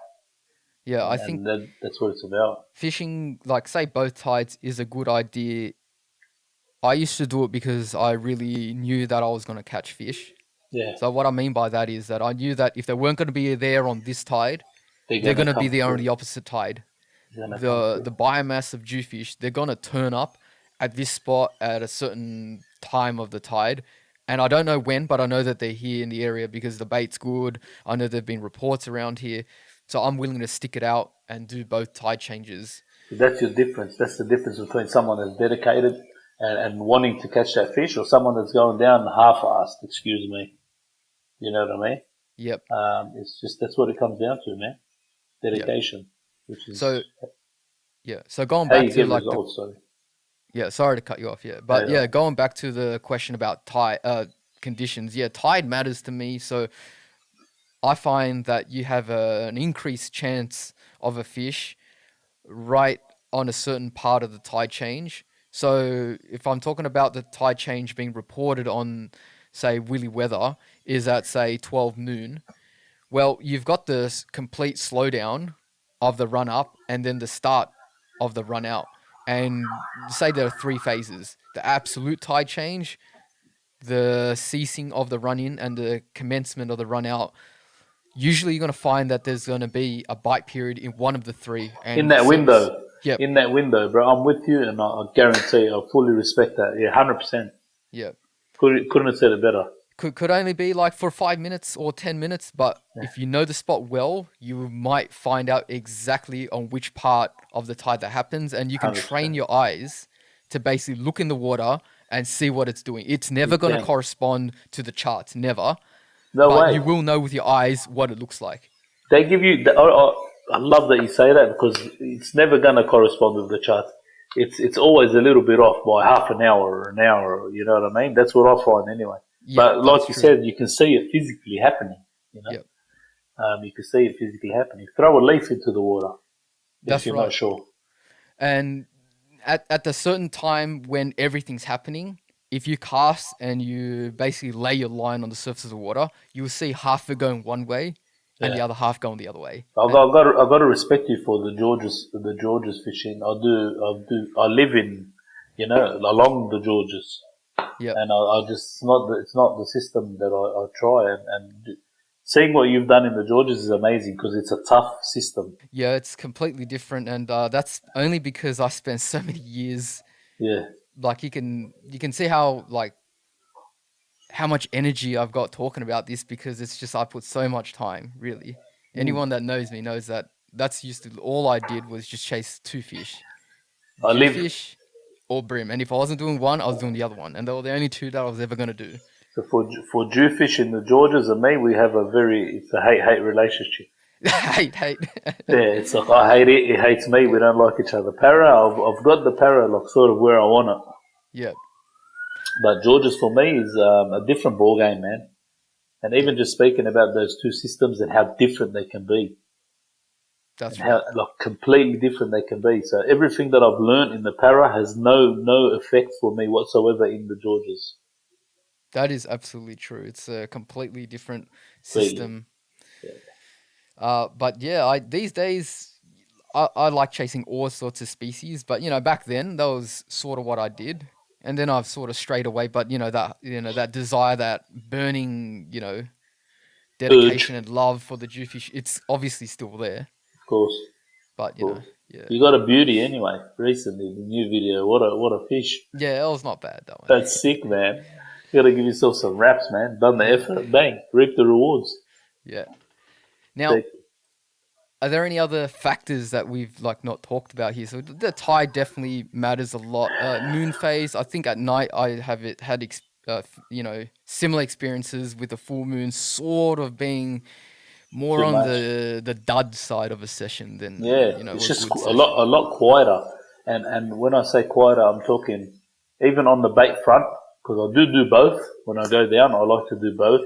Yeah, I think that's what it's about. Fishing, like say both tides, is a good idea. I used to do it because I really knew that I was going to catch fish. Yeah. So what I mean by that is that I knew that if they weren't going to be there on this tide, they're going to be there on the opposite tide. The biomass of Jewfish, they're going to turn up at this spot at a certain time of the tide. And I don't know when, but I know that they're here in the area because the bait's good. I know there've been reports around here. So I'm willing to stick it out and do both tide changes. That's your difference. That's the difference between someone that's dedicated and wanting to catch that fish or someone that's going down half-assed, excuse me. You know what I mean? Yep. It's just, that's what it comes down to, man. Dedication. Yep. Which is so going back to like results, sorry to cut you off, but going back to the question about tide conditions, tide matters to me. So I find that you have an increased chance of a fish right on a certain part of the tide change. So if I'm talking about the tide change being reported on, say, Willy Weather is at, say, 12 noon, well, you've got the complete slowdown of the run up and then the start of the run out. And say there are 3 phases. The absolute tide change, the ceasing of the run in and the commencement of the run out, usually you're going to find that there's going to be a bite period in one of the three. And In that window. Yep. In that window, bro. I'm with you, and I guarantee I fully respect that. Yeah, 100%. Yeah. Couldn't have said it better. Could only be like for 5 minutes or 10 minutes, but if you know the spot well, you might find out exactly on which part of the tide that happens, and you can 100%. train your eyes to basically look in the water and see what it's doing. It's never going to correspond to the charts, never. No but way. You will know with your eyes what it looks like. They give you. I love that you say that, because it's never going to correspond with the charts. It's always a little bit off by half an hour or an hour. You know what I mean? That's what I find anyway. Yeah, but like you said, you can see it physically happening. You know, Yep. You can see it physically happening. Throw a leaf into the water That's if you're right. not sure. And at the certain time when everything's happening, if you cast and you basically lay your line on the surface of the water, you'll see half it going one way and the other half going the other way. I've got to respect you for the Georges fishing. I live in, along the Georges. Yeah. And it's not the system that I try, and seeing what you've done in the Georges is amazing, because it's a tough system. Yeah, it's completely different, and that's only because I spent so many years. Yeah. Like you can see how much energy I've got talking about this, because it's just I put so much time, really. Anyone that knows me knows that that's used to all I did was just chase two fish. Jewfish or brim. And if I wasn't doing one, I was doing the other one. And they were the only two that I was ever going to do. So for Jewfish in the Georges and me, we have it's a hate-hate relationship. hate. Yeah, it's like I hate it, he hates me, we don't like each other. Para, I've got the para like sort of where I want it. Yeah. But Georges for me is a different ball game, man. And even just speaking about those two systems and how different they can be. That's right. How completely different they can be. So everything that I've learned in the para has no effect for me whatsoever in the Georges. That is absolutely true. It's a completely different system. Yeah. But yeah, these days I like chasing all sorts of species. But back then that was sort of what I did. And then I've sort of strayed away, but that desire, that burning, dedication and love for the Jewfish, it's obviously still there. Of course. But yeah. You got a beauty anyway. Recently, the new video, what a fish. Yeah, it was not bad that one. That's sick, man. You got to give yourself some raps, man. Done the effort, bang, reap the rewards. Yeah. Now, are there any other factors that we've not talked about here? So the tide definitely matters a lot. Moon phase, I think at night I had similar experiences with the full moon sort of being more on the dud side of a session than it's just a lot quieter. And when I say quieter, I'm talking even on the bait front, because I do both. When I go down, I like to do both.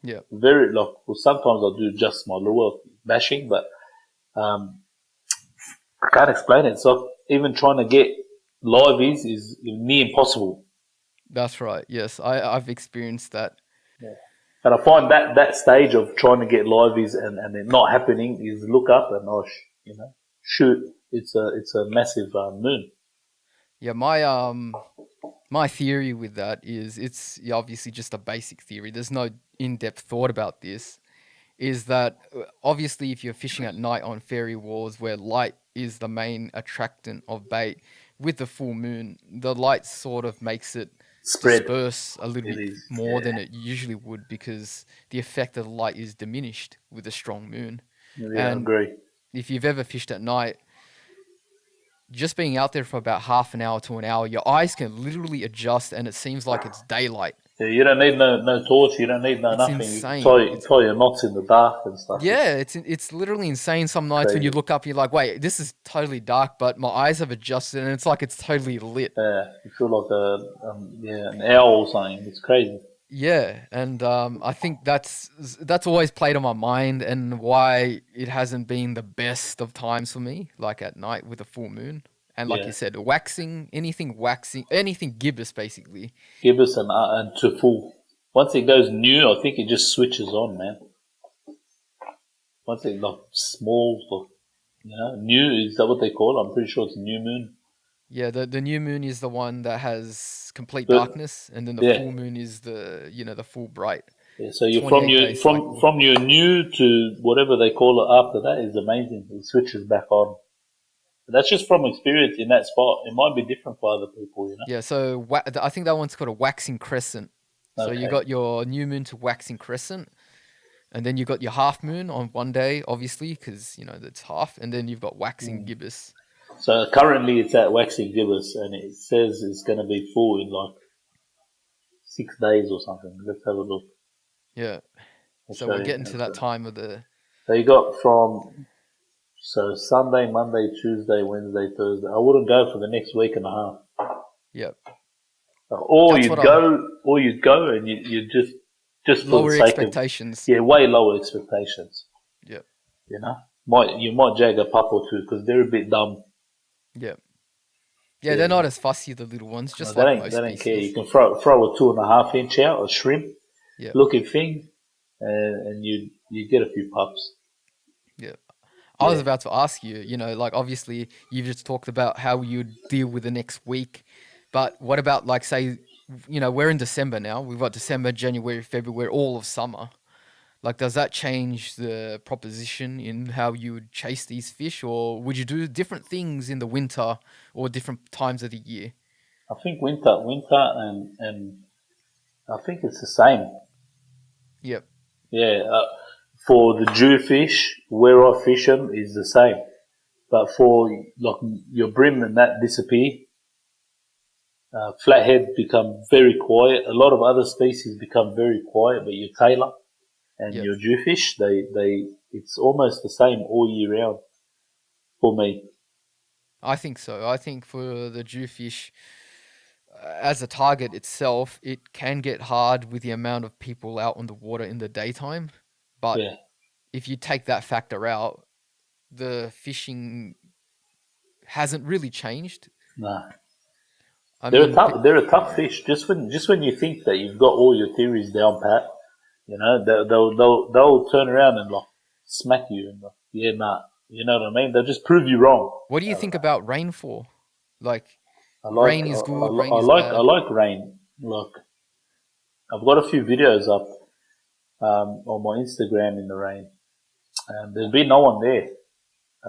Yeah. Sometimes I do just my lure bashing, but I can't explain it. So even trying to get liveys is near impossible. That's right. Yes, I've experienced that. Yeah. And I find that stage of trying to get liveys and it not happening is look up and shoot. It's a massive moon. Yeah, my theory with that is it's obviously just a basic theory. There's no in-depth thought about this. Is that obviously if you're fishing at night on fairy walls where light is the main attractant of bait, with the full moon, the light sort of makes it disperse a little bit more than it usually would, because the effect of the light is diminished with a strong moon. Yeah, I agree. If you've ever fished at night, just being out there for about half an hour to an hour, your eyes can literally adjust and it seems like it's daylight. Yeah, you don't need no torch, you don't need nothing. Insane. You tie your knots in the dark and stuff. Yeah, it's literally insane. Some nights when you look up, you're like, wait, this is totally dark, but my eyes have adjusted and it's like it's totally lit. Yeah, you feel like an owl or something. It's crazy. Yeah, and I think that's always played on my mind, and why it hasn't been the best of times for me, like at night with a full moon. And like you said, anything gibbous, basically. Gibbous and to full. Once it goes new, I think it just switches on, man. Once it small, new, is that what they call it? I'm pretty sure it's new moon. Yeah, the new moon is the one that has complete But darkness, and then the yeah, full moon is the full bright yeah. So you from 28 your day cycle. from your new to whatever they call it after that is amazing. It switches back on. But that's just from experience in that spot. It might be different for other people, you Yeah, so I think that one's called a waxing crescent. know. So you Okay. got your new moon to waxing crescent, and then you got your half moon on one day, obviously, because that's half, and then you've got waxing Mm. gibbous. So currently it's at waxing gibbous, and it says it's going to be full in like 6 days or something. Let's have a look. Yeah, I'll so show we're you. getting to that time of the. So you got from Sunday, Monday, Tuesday, Wednesday, Thursday. I wouldn't go for the next week and a half. Yeah, Or that's you'd what I go, and you just for the lower sake of expectations. way lower expectations. Yeah, You know, you might jag a pup or two because they're a bit dumb. yeah, yeah. Yeah, They're not as fussy, the little ones, no, just like most they don't care. You species. can throw a 2.5 inch out, a shrimp Yeah, looking thing, and you get a few pups. yeah. I was Yeah, about to ask you, like obviously you've just talked about how you deal with the next week, but what about like say, we're in December now. We've got December, January, February, all of summer. Like, does that change the proposition in how you would chase these fish, or would you do different things in the winter or different times of the year? I think winter, and I think it's the same. Yep. Yeah, for the Jewfish, where I fish them is the same. But for like your brim and that disappear, flathead become very quiet. A lot of other species become very quiet, but your tailor and Yep. your Jewfish, it's almost the same all year round for me. I think so. I think for the Jewfish, as a target itself, it can get hard with the amount of people out on the water in the daytime. But Yeah, if you take that factor out, the fishing hasn't really changed. nah. I mean, They're a tough fish. Just when you think that you've got all your theories down pat, they'll turn around and like smack you and like, yeah, nah. You know what I mean? They'll just prove you wrong. what do you think about rainfall? Like, I like rain is good, rain I is like bad. rain. Look, I've got a few videos up on my Instagram in the rain, and there's been no one there,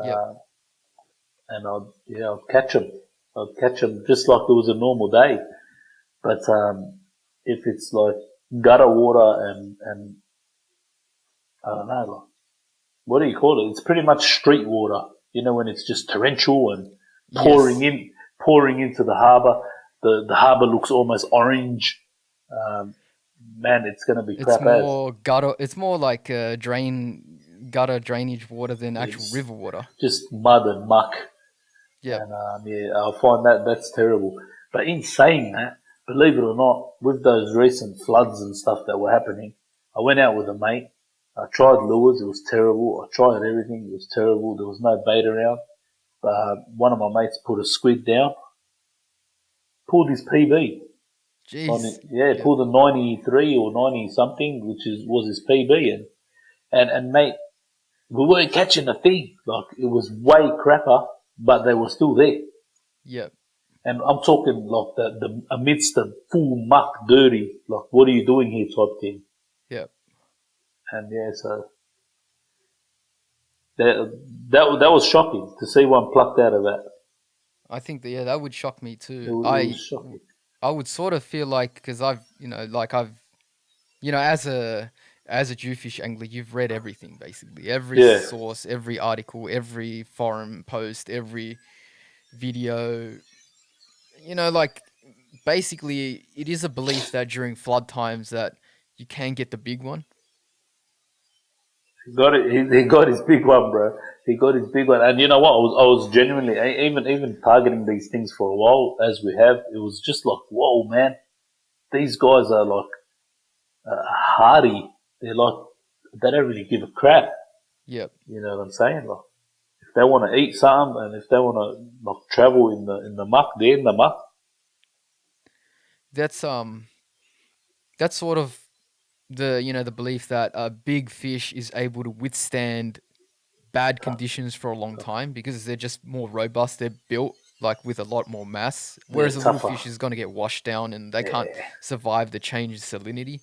Yep. uh, and I'd catch them. I'd catch them just like it was a normal day. But if it's like gutter water and I don't know, like, what do you call it? It's pretty much street water. You know, when it's just torrential and pouring Yes. in, pouring into the harbour. The harbour looks almost orange. Um, man, it's going to be It's crap as. more gutter. It's more like gutter drainage water than actual It's river water. just mud and muck, Yep. and yeah, I find that's terrible. But in saying that, believe it or not, with those recent floods and stuff that were happening, I went out with a mate. I tried lures, it was terrible. I tried everything, it was terrible. There was no bait around. One of my mates put a squid down, pulled his PB on it. Jeez. Yeah, Yep. pulled a 93 or 90 something, which was his PB, and mate, we weren't catching a thing. Like it was way crapper, but they were still there. Yep. And I'm talking like the amidst the full muck, dirty. Like, what are you doing here, type thing. Yep. And yeah, so that was shocking to see one plucked out of that. I think that would shock me too. It was shocking. I would sort of feel like because as a Jewfish angler, you've read everything basically, every Yeah, source, every article, every forum post, every video. Like basically, it is a belief that during flood times that you can get the big one. he got it. He got his big one, bro. He got his big one. And you know what? I was genuinely even targeting these things for a while, as we have. It was just like, whoa, man, these guys are like hardy. They're like they don't really give a crap. Yep. You know what I'm saying? Like if they want to eat something and if they want to like travel in the muck, they're in the muck. That's that's sort of the belief that a big fish is able to withstand bad conditions for a long time because they're just more robust. They're built. like with a lot more mass, whereas a little tougher. fish is going to get washed down and they can't survive the change in salinity.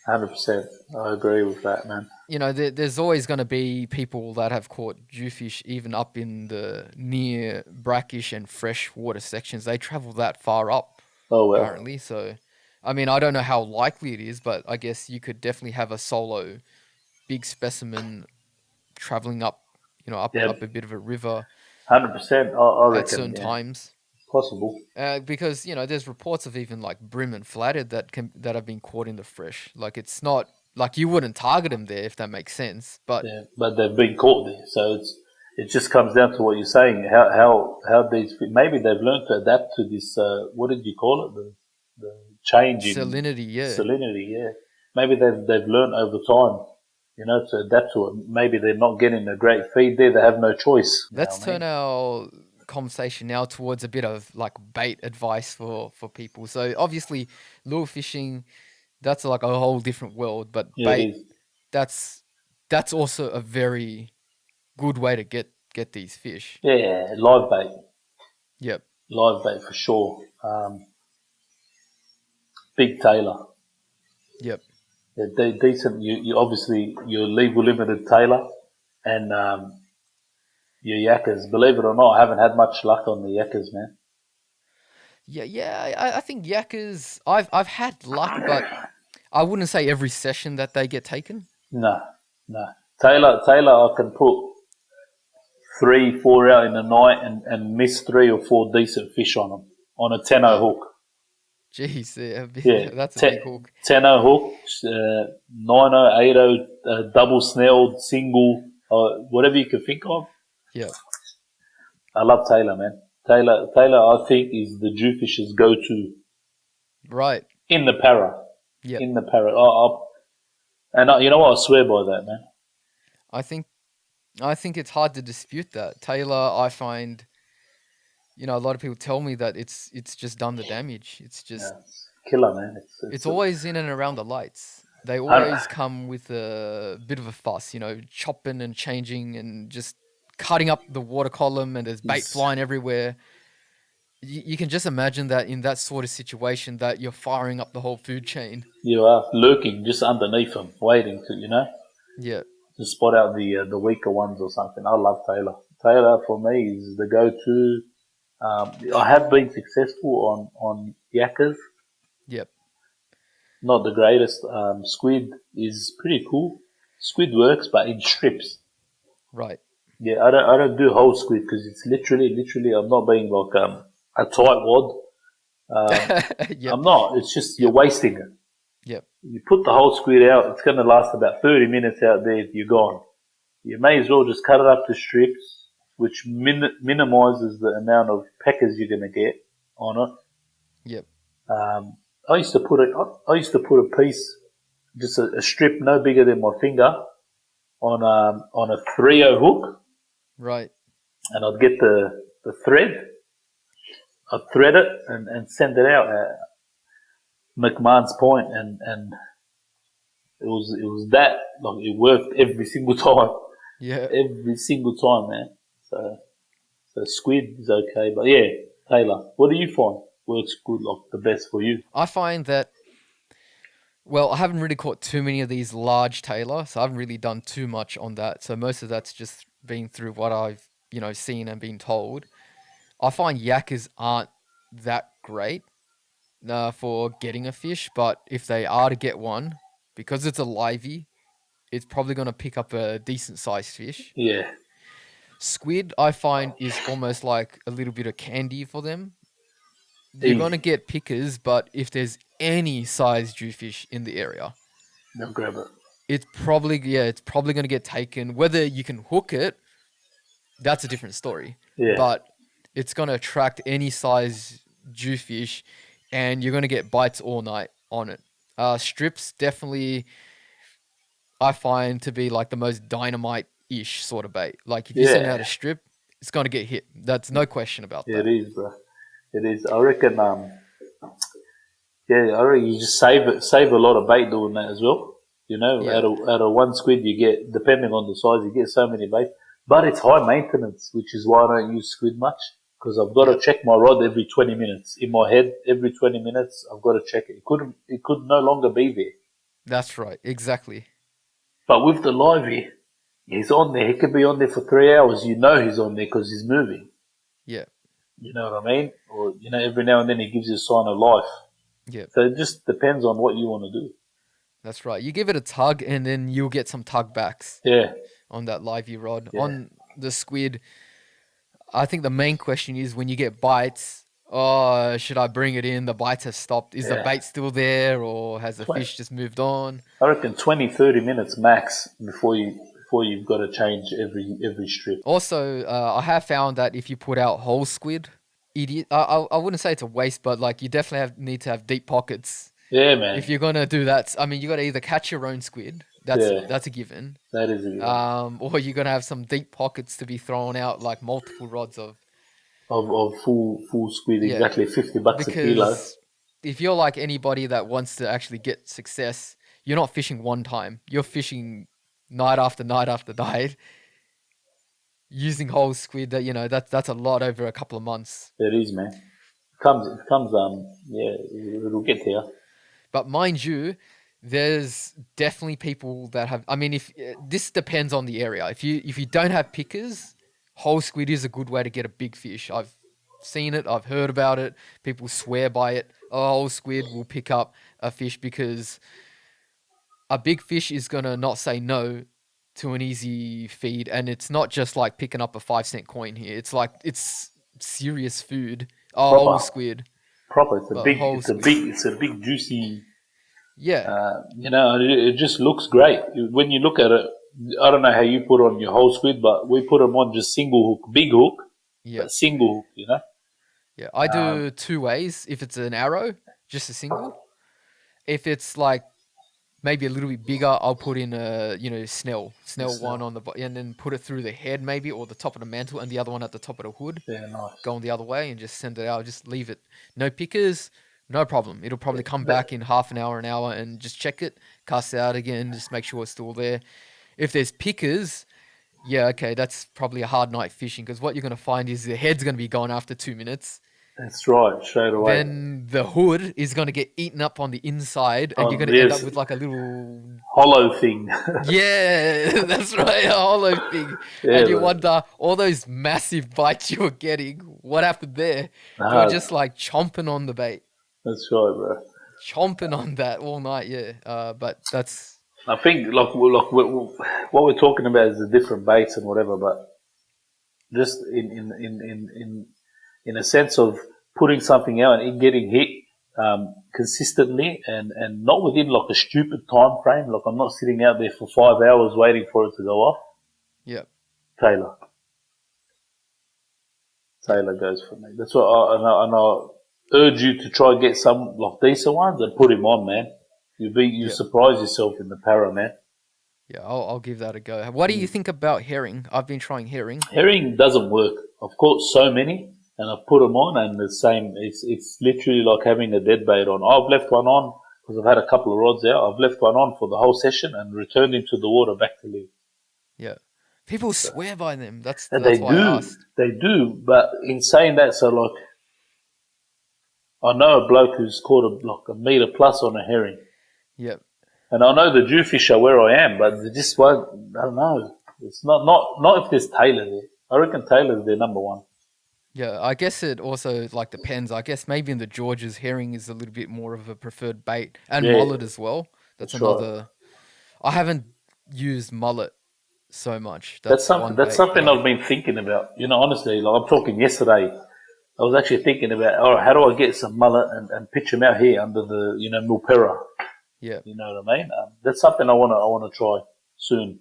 100%. I agree with that, man. You know, there's always going to be people that have caught jewfish even up in the near brackish and fresh water sections. They travel that far up, Oh, well. apparently. So, I mean, I don't know how likely it is, but I guess you could definitely have a solo big specimen traveling up, up a bit of a river 100%. I at reckon, certain times. Possible. Because there's reports of even like brim and flathead that have been caught in the fresh. Like it's not like you wouldn't target them there if that makes sense. But but they've been caught there, so it just comes down to what you're saying. How these maybe they've learned to adapt to this. What did you call it? The change in salinity, yeah. Salinity, yeah. Maybe they've learned over time, to adapt to it. Maybe they're not getting a great feed there. They have no choice. Let's turn our conversation now towards a bit of like bait advice for people. So obviously lure fishing, that's like a whole different world, but bait, that's also a very good way to get these fish. Yeah, live bait. Yep. Live bait for sure. Big tailor. Yep. Yeah, decent. You obviously your legal limited tailor and your yakkers. Believe it or not, I haven't had much luck on the yakkers, man. Yeah. I think yakkers. I've had luck, but I wouldn't say every session that they get taken. No. Tailor, I can put 3-4 out in the night and miss 3 or 4 decent fish on them on a 10-0 hook. Jeez, yeah, that's a big hook. 10-0 hook, 9-0, 8-0, double snelled, single, whatever you can think of. Yeah. I love Taylor, man. Taylor, I think, is the Jewfish's go-to. Right. In the para. Yeah. In the para. You know what? I swear by that, man. I think it's hard to dispute that. Taylor, I find, a lot of people tell me that it's just done the damage. It's just killer, man. It's always in and around the lights. They always come with a bit of a fuss, chopping and changing and just cutting up the water column, and there's bait flying everywhere. You can just imagine that in that sort of situation that you're firing up the whole food chain. You are lurking just underneath them, waiting to, Yeah. to spot out the weaker ones or something. I love Taylor. Taylor for me is the go-to. I have been successful on yakkers. Yep. Not the greatest. Squid is pretty cool. Squid works, but in strips. Right. Yeah, I don't do whole squid because it's literally. I'm not being like a tight wad. Yep. I'm not. It's just you're wasting it. Yep. You put the whole squid out. It's going to last about 30 minutes out there. You're gone. You may as well just cut it up to strips, which minimises the amount of peckers you're going to get on it. Yep. I used to put a piece, just a strip no bigger than my finger, on a 3-0 hook. Right. And I'd get the thread. I'd thread it and send it out at McMahon's Point, and it was that, like, it worked every single time. Yeah. Every single time, man. So squid is okay, but yeah, Taylor, what do you find works good, like the best for you? I find that, well, I haven't really caught too many of these large Taylor, so I haven't really done too much on that. So most of that's just been through what I've, seen and been told. I find yakkers aren't that great for getting a fish, but if they are to get one, because it's a livey, it's probably going to pick up a decent sized fish. Yeah. Squid, I find, is almost like a little bit of candy for them. You're going to get pickers, but if there's any size jewfish in the area, they'll grab it. It's probably going to get taken. Whether you can hook it, that's a different story. Yeah. But it's going to attract any size jewfish, and you're going to get bites all night on it. Strips definitely, I find, to be like the most dynamite-ish sort of bait. Like if you send out a strip, it's going to get hit. That's no question about that. It is, bro. It is. I reckon. You just save a lot of bait doing that as well. Out of one squid you get, depending on the size, you get so many baits. But it's high maintenance, which is why I don't use squid much, because I've got to check my rod every 20 minutes. In my head, every 20 minutes, I've got to check it. It could no longer be there. That's right. Exactly. But with the livey, he's on there. He could be on there for 3 hours. You know he's on there because he's moving. Yeah. You know what I mean? Or, every now and then he gives you a sign of life. Yeah. So it just depends on what you want to do. That's right. You give it a tug and then you'll get some tug backs. Yeah. On that livey rod. Yeah. On the squid, I think the main question is when you get bites, should I bring it in? The bites have stopped. Is the bait still there or has the fish just moved on? I reckon 20, 30 minutes max before you've got to change every strip. Also, I have found that if you put out whole squid, I wouldn't say it's a waste, but like you definitely need to have deep pockets. Yeah, man. If you're gonna do that, I mean, you got to either catch your own squid. That's a given. That is a given. Or you're gonna have some deep pockets to be thrown out, like multiple rods of full squid, exactly $50 a kilo. If you're like anybody that wants to actually get success, you're not fishing one time. You're fishing night after night after night, using whole squid. That's a lot over a couple of months. It is, man. It'll get there. But mind you, there's definitely people that have. I mean, if this depends on the area. If you don't have pickers, whole squid is a good way to get a big fish. I've seen it. I've heard about it. People swear by it. Whole squid will pick up a fish because a big fish is gonna not say no to an easy feed, and it's not just like picking up a 5-cent coin here. It's serious food. Whole squid. Proper. It's a big juicy. Yeah. It just looks great when you look at it. I don't know how you put on your whole squid, but we put them on just single hook, big hook, but single hook. Yeah, I do two ways. If it's an arrow, just a single. If it's like maybe a little bit bigger, I'll put in a snell one on the and then put it through the head maybe or the top of the mantle and the other one at the top of the hood. Yeah, nice. Going the other way and just send it out. Just leave it. No pickers, no problem. It'll probably come back in half an hour, and just check it, cast it out again, just make sure it's still there. If there's pickers, that's probably a hard night fishing because what you're going to find is the head's going to be gone after 2 minutes. That's right, straight away. Then the hood is going to get eaten up on the inside and you're going to end up with like a little... hollow thing. Yeah, that's right, a hollow thing. Yeah, and you wonder, all those massive bites you were getting, what happened there? You were just like chomping on the bait. That's right, bro. Chomping on that all night, but that's... I think like what we're talking about is the different baits and whatever, but just in a sense of putting something out and it getting hit consistently and not within like a stupid time frame. Like I'm not sitting out there for 5 hours waiting for it to go off. Yeah. Taylor goes for me. That's what I urge you to try and get some like decent ones and put him on, man. You surprise yourself in the para, man. Yeah, I'll give that a go. What do you think about herring? I've been trying herring. Herring doesn't work. I've caught so many, and I've put them on, and the same. It's literally like having a dead bait on. I've left one on because I've had a couple of rods out. I've left one on for the whole session and returned him to the water back to live. Yeah, people swear by them. That's why I asked. They do, but in saying that, so like, I know a bloke who's caught a metre plus on a herring. Yep. And I know the Jewfish are where I am, but they just won't. I don't know. It's not if there's Taylor there. I reckon Taylor's their number one. Yeah, I guess it also like depends. I guess maybe in the Georges, herring is a little bit more of a preferred bait, and mullet as well. That's another. Right. I haven't used mullet so much. That's something I've been thinking about. Honestly, like I'm talking yesterday. I was actually thinking about, how do I get some mullet and pitch them out here under the Milpera. Yeah, you know what I mean. That's something I want to try soon.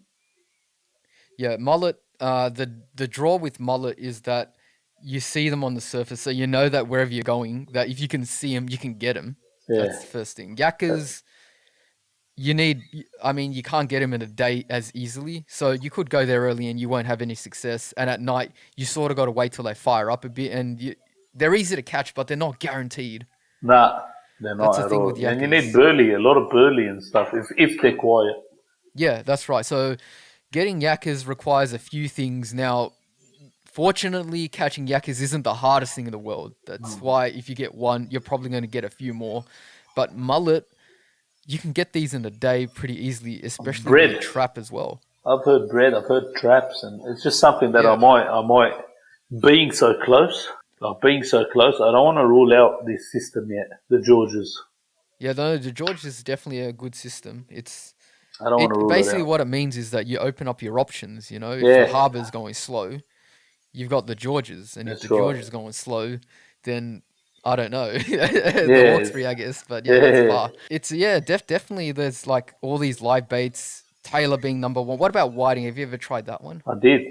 Yeah, mullet. The draw with mullet is that you see them on the surface, so you know that wherever you're going, that if you can see them, you can get them. Yeah. That's the first thing. Yakkers, you can't get them in a day as easily. So you could go there early and you won't have any success. And at night, you sort of got to wait till they fire up a bit. And they're easy to catch, but they're not guaranteed. Nah. They're not at all. And you need burley, a lot of burley and stuff, if they're quiet. Yeah, that's right. So getting yakkers requires a few things. Now, Fortunately, catching yakas isn't the hardest thing in the world. That's why if you get one, you're probably going to get a few more. But mullet, you can get these in a day pretty easily, especially with Bread. trap as well. I've heard bread, I've heard traps, and it's just something that Yeah. I might, being so close, I don't want to rule out this system yet, the Georges. Yeah, the George is definitely a good system. I don't want to rule it Basically out. what it means is that you open up your options. You know, if Yeah. the Harbour's going slow, you've got the Georges, and if That's the right. George is going slow, then I don't know the Hawkesbury, I guess. But yeah, that's far. It's definitely. There's like all these live baits. Taylor being number one. What about whiting? Have you ever tried that one? I did.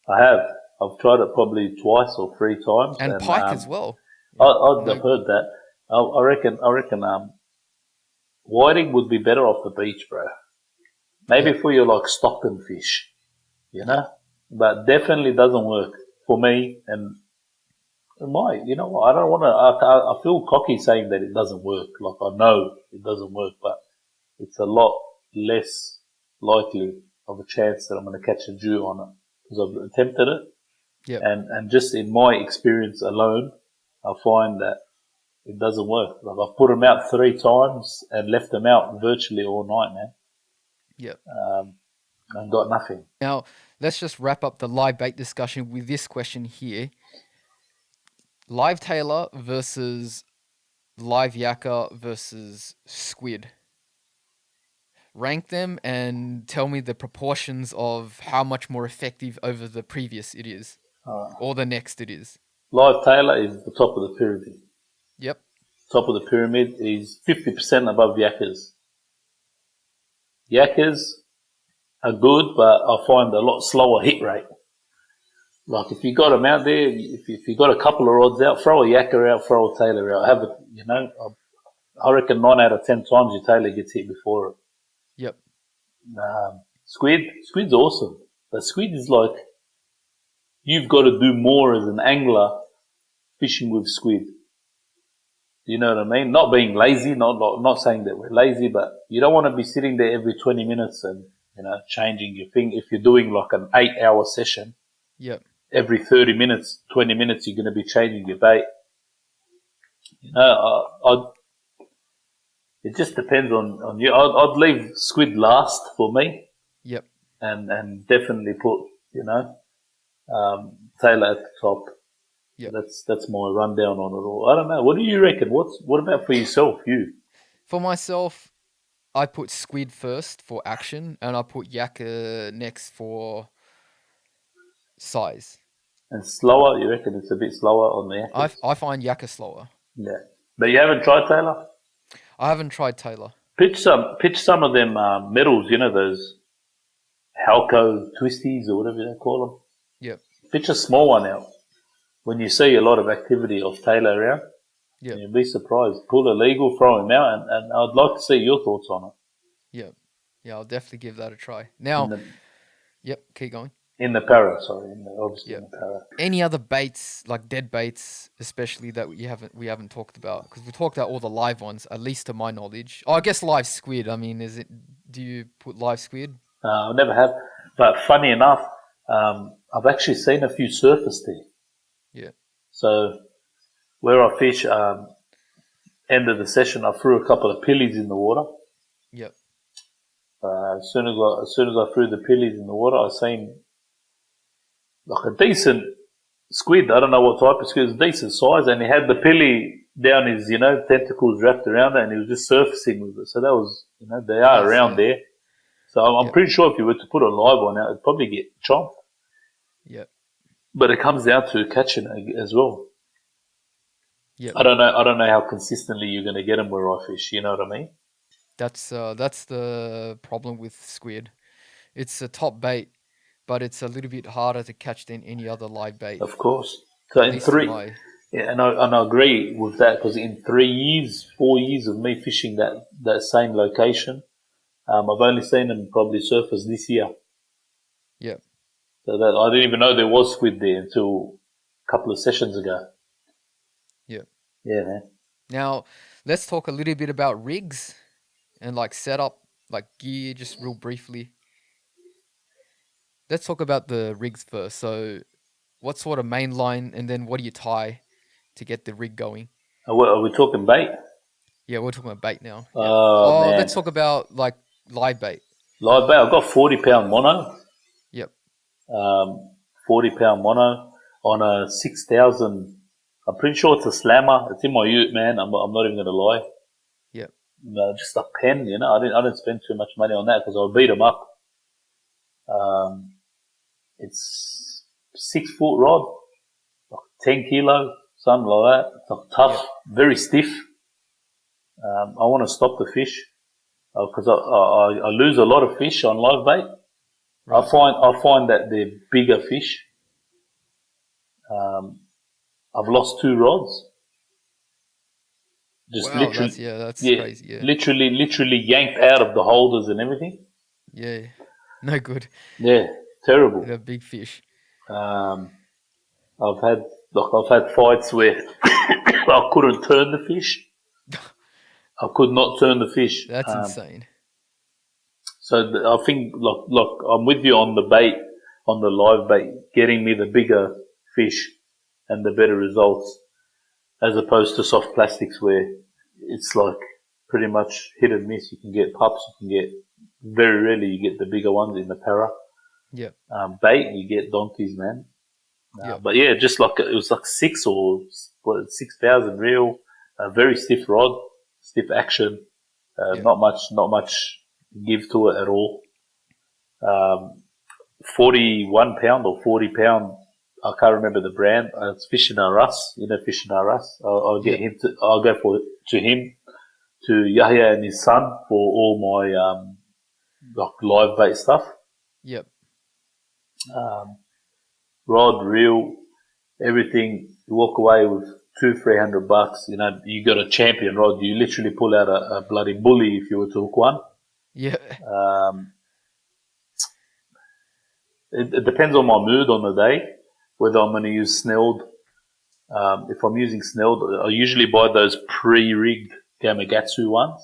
I have. I've tried it probably twice or 3 times. And pike as well. I've heard that. I reckon. Whiting would be better off the beach, bro. Maybe for your like Stockton fish, you know, but definitely doesn't work for me. And it might, you know, what, I don't want to. I feel cocky saying that it doesn't work. Like I know it doesn't work, but it's a lot less likely of a chance that I'm going to catch a Jew on it because I've attempted it. Yep. And just in my experience alone, I find that it doesn't work. Like I've put them out 3 times and left them out virtually all night, man. Yep. And got nothing. Now, let's just wrap up the live bait discussion with this question here. Live Tailor versus live yakka versus squid. Rank them and tell me the proportions of how much more effective over the previous it is. Or the next it is. Live Tailor is the top of the pyramid. Yep. Top of the pyramid is 50% above yakkas. Yakkas are good, but I find a lot slower hit rate. Like if you got them out there, if you got a couple of rods out, throw a yakka out, throw a tailor out. Have it, you know. I reckon 9 out of 10 times your tailor gets hit before it. Yep. Squid's awesome, but squid is like you've got to do more as an angler fishing with squid. You know what I mean? Not being lazy, not saying that we're lazy, but you don't want to be sitting there every 20 minutes and, you know, changing your thing. If you're doing like an 8-hour session, yep, every 30 minutes, 20 minutes, you're going to be changing your bait. You know, it just depends on you. I'd leave squid last for me. Yep. And definitely put, you know, tailor at the top. Yep. That's my rundown on it all. I don't know. What do you reckon? What about for yourself? For myself, I put squid first for action, and I put yakka next for size. And slower? You reckon it's a bit slower on the yakka? I find yakka slower. Yeah, but you haven't tried Taylor? I haven't tried Taylor. Pitch some of them metals. You know those Halco twisties or whatever they call them. Yep. Pitch a small one out. When you see a lot of activity of Taylor around, yep, you'll be surprised. Pull a legal, throw him out, and I'd like to see your thoughts on it. Yep. Yeah, I'll definitely give that a try. Now, yep, keep going. In the para, sorry. In the para. Any other baits, like dead baits, especially that we haven't talked about? Because we talked about all the live ones, at least to my knowledge. Oh, I guess live squid. I mean, do you put live squid? I never have. But funny enough, I've actually seen a few surface there. Yeah. So where I fish, end of the session, I threw a couple of pillies in the water. Yep. As soon as I threw the pillies in the water, I seen like a decent squid. I don't know what type of squid, it's decent size, and he had the pilly down his, tentacles wrapped around it, and he was just surfacing with it. So that was, they are around there. So I'm pretty sure if you were to put a live one out, it'd probably get chomped. Yep. But it comes down to catching as well. Yep. I don't know how consistently you're going to get them where I fish. You know what I mean? That's the problem with squid. It's a top bait, but it's a little bit harder to catch than any other live bait. Of course. So in 3, and I agree with that, because in 4 years of me fishing that same location, I've only seen them probably surface this year. Yep. So that I didn't even know there was squid there until a couple of sessions ago. Yep. Yeah, man. Now, let's talk a little bit about rigs and like setup, like gear, just real briefly. Let's talk about the rigs first. So what sort of main line, and then what do you tie to get the rig going? Are we talking bait? Yeah, we're talking about bait now. Yeah. Oh, man. Let's talk about like live bait. Live bait, I've got 40-pound mono. Yep. 40-pound mono on a 6,000. I'm pretty sure it's a slammer. It's in my ute, man. I'm not even going to lie. Yep. Just a pen, you know. I didn't spend too much money on that because I'll beat them up. It's 6-foot rod, like 10 kilo, something like that. It's like tough, very stiff. I want to stop the fish because I lose a lot of fish on live bait. Right. I find that they're bigger fish. I've lost 2 rods. Just Wow, literally, that's crazy. Yeah. literally yanked out of the holders and everything. Yeah. No good. Yeah, terrible. They're big fish. I've had fights where I couldn't turn the fish. I could not turn the fish. That's insane. So I think like I'm with you on the bait, on the live bait, getting me the bigger fish and the better results, as opposed to soft plastics where it's like pretty much hit and miss. You can get pups, you can get very rarely you get the bigger ones in the para. Yep. Bait, you get donkeys, man. Yep. But yeah, just like it was like 6,000 reel, a very stiff rod, stiff action, Yep. not much give to it at all. 41-pound or 40-pound, I can't remember the brand. It's Fishing Us, you know, Fishing Us. I'll get him to. I'll go to him, to Yahya and his son for all my like live bait stuff. Yep. Rod, reel, everything. You walk away with $200-300. You know, you got a champion rod. You literally pull out a bloody bully if you were to hook one. Yeah. It depends on my mood on the day, whether I'm going to use snelled. If I'm using snelled, I usually buy those pre-rigged Gamakatsu ones.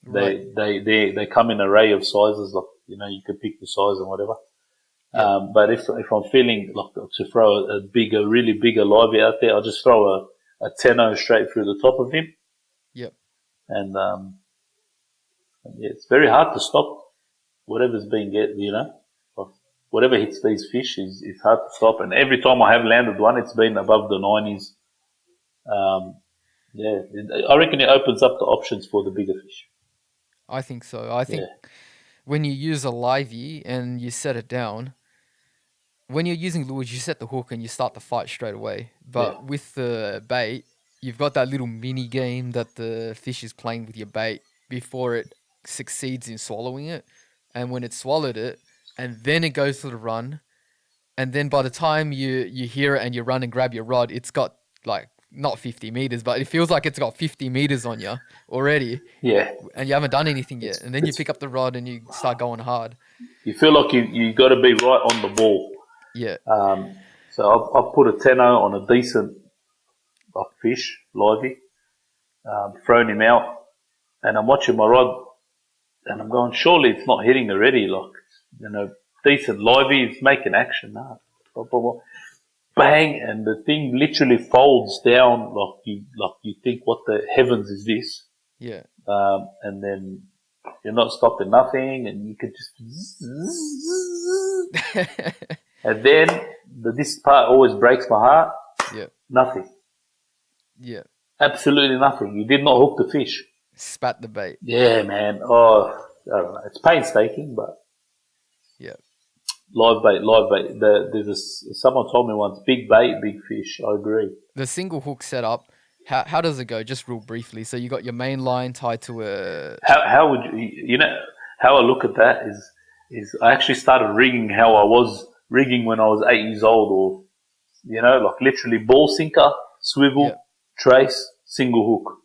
Right. They come in an array of sizes, like, you know, you can pick the size and whatever. Yep. But if I'm feeling like to throw a really bigger livey out there, I'll just throw a 10-0 straight through the top of him. Yep. And yeah, it's very hard to stop whatever's being you know. Whatever hits these fish is hard to stop, and every time I have landed one, it's been above the 90s. Yeah, I reckon it opens up the options for the bigger fish. I think so. I think when you use a livey and you set it down, when you're using lures, you set the hook and you start the fight straight away. But with the bait, you've got that little mini game that the fish is playing with your bait before it succeeds in swallowing it. And when it swallowed it, and then it goes for the run, and then by the time you hear it and you run and grab your rod, it's got like not 50 meters, but it feels like it's got 50 meters on you already. Yeah. And you haven't done anything yet. And then you pick up the rod and you start going hard. You feel like you got to be right on the ball. Yeah. So I've put a 10-0 on a decent fish, livey, thrown him out, and I'm watching my rod, and I'm going, surely it's not hitting already, like, you know, decent livey, it's making action. No. Bang, and the thing literally folds down like you think, what the heavens is this? Yeah. And then you're not stopping nothing, and you could just and then this part always breaks my heart. Yeah. Nothing. Yeah. Absolutely nothing. You did not hook the fish. Spat the bait. Yeah, man. Oh, I don't know. It's painstaking, but yeah. Live bait. Someone told me once, big bait, big fish. I agree. The single hook setup, how does it go? Just real briefly. So you got your main line tied to a... How would you know, how I look at that is I actually started rigging how I was rigging when I was 8 years old, or, you know, like literally ball sinker, swivel, trace, single hook.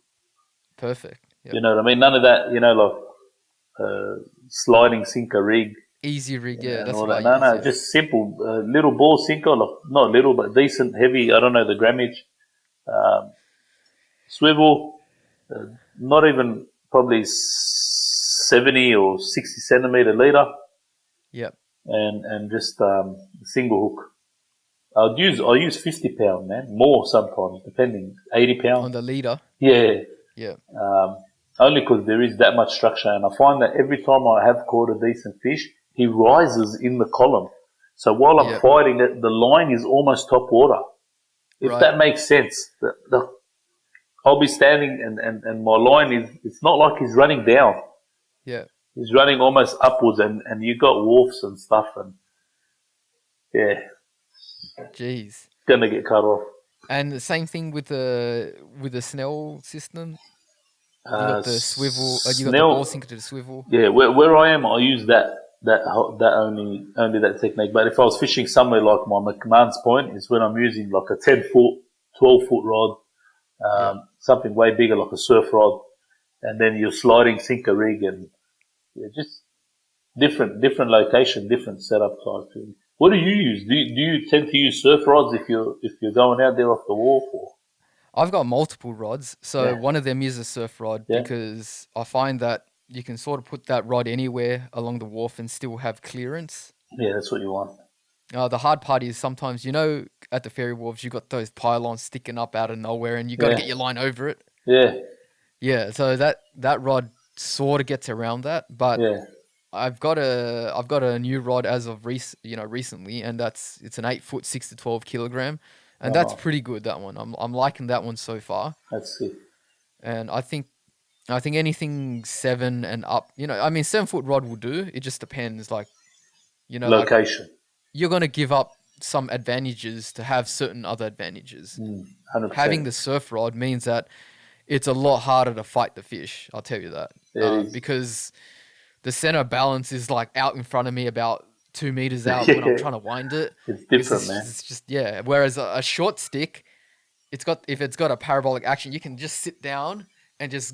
Perfect. Yep. You know what I mean? None of that, you know, like sliding sinker rig. Easy rig, yeah. That's all what that. I use, just simple. Little ball sinker, like not little, but decent, heavy. I don't know the grammage. Swivel, not even probably 70 or 60 centimeter leader. Yep. And just single hook. I use 50 pound, man, more sometimes, depending, 80 pound. On the leader. Yeah, Yeah. only because there is that much structure, and I find that every time I have caught a decent fish, he rises in the column. So while I'm Yep. fighting it, the line is almost top water. If Right. that makes sense, I'll be standing and my line it's not like he's running down. Yeah. He's running almost upwards, and you got wharfs and stuff, and yeah, Jeez. gonna get cut off. And the same thing with the Snell system. You got the swivel. You got the ball sinker to the swivel. Yeah, where I am, I use that only that technique. But if I was fishing somewhere like my McMahon's Point, is when I'm using like a 10-foot, 12-foot rod, something way bigger like a surf rod, and then you're sliding sinker rig, and just different location, different setup type thing. What do you use? Do you tend to use surf rods if you're going out there off the wharf? Or? I've got multiple rods, so Yeah. one of them is a surf rod Yeah. because I find that you can sort of put that rod anywhere along the wharf and still have clearance. Yeah, that's what you want. The hard part is sometimes, at the ferry wharves, you got those pylons sticking up out of nowhere and you got to get your line over it. Yeah. Yeah, so that rod sort of gets around that, but Yeah. I've got a new rod as of recently, and it's an 8-foot, 6 to 12 kilogram, and that's pretty good. That one, I'm liking that one so far. That's it. And I think anything 7 and up, 7-foot rod will do. It just depends, Location. You're gonna give up some advantages to have certain other advantages. 100%. Having the surf rod means that it's a lot harder to fight the fish. I'll tell you that, because the center balance is like out in front of me about 2 meters out when I'm trying to wind it. It's different, man. It's just, whereas a short stick, if it's got a parabolic action, you can just sit down and just,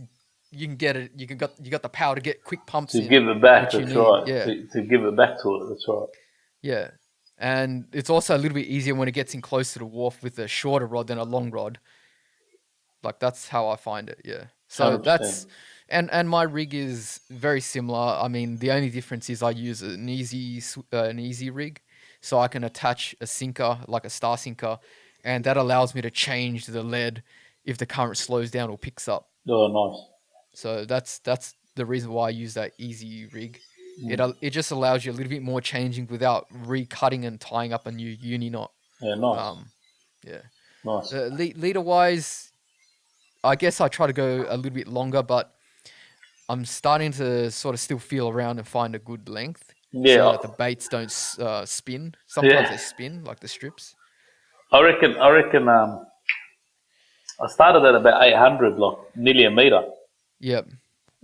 you can get it. You got the power to get quick pumps to give it back. That's right. Yeah. To give it back to it. That's right. Yeah. And it's also a little bit easier when it gets in close to the wharf with a shorter rod than a long rod. Like, that's how I find it. Yeah. So 100%. that's, and my rig is very similar. I mean, the only difference is I use an easy rig, so I can attach a sinker, like a star sinker, and that allows me to change the lead if the current slows down or picks up. Oh, nice. So that's the reason why I use that easy rig. It just allows you a little bit more changing without recutting and tying up a new uni knot. Yeah, nice. Yeah. Nice. Leader wise, I guess I try to go a little bit longer, but I'm starting to sort of still feel around and find a good length. Yeah. So that the baits don't spin. Sometimes they spin, like the strips. I reckon. I started at about 800, like nearly a meter. Yep.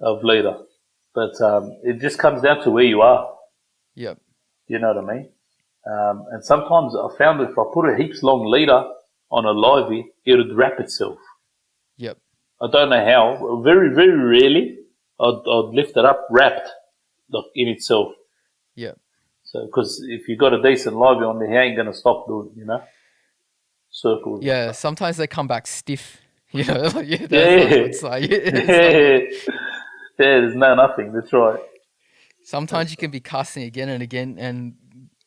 Of leader, but it just comes down to where you are. Yep. You know what I mean? And sometimes I found that if I put a heaps long leader on a livey, it would wrap itself. Yep. I don't know how. Very, very rarely, I'd lift it up wrapped, like in itself. Yep. So, because if you got a decent livey on there, he ain't gonna stop doing, circles. Yeah. Sometimes they come back stiff. That's what I would say. There's nothing. That's right. Sometimes you can be casting again and again, and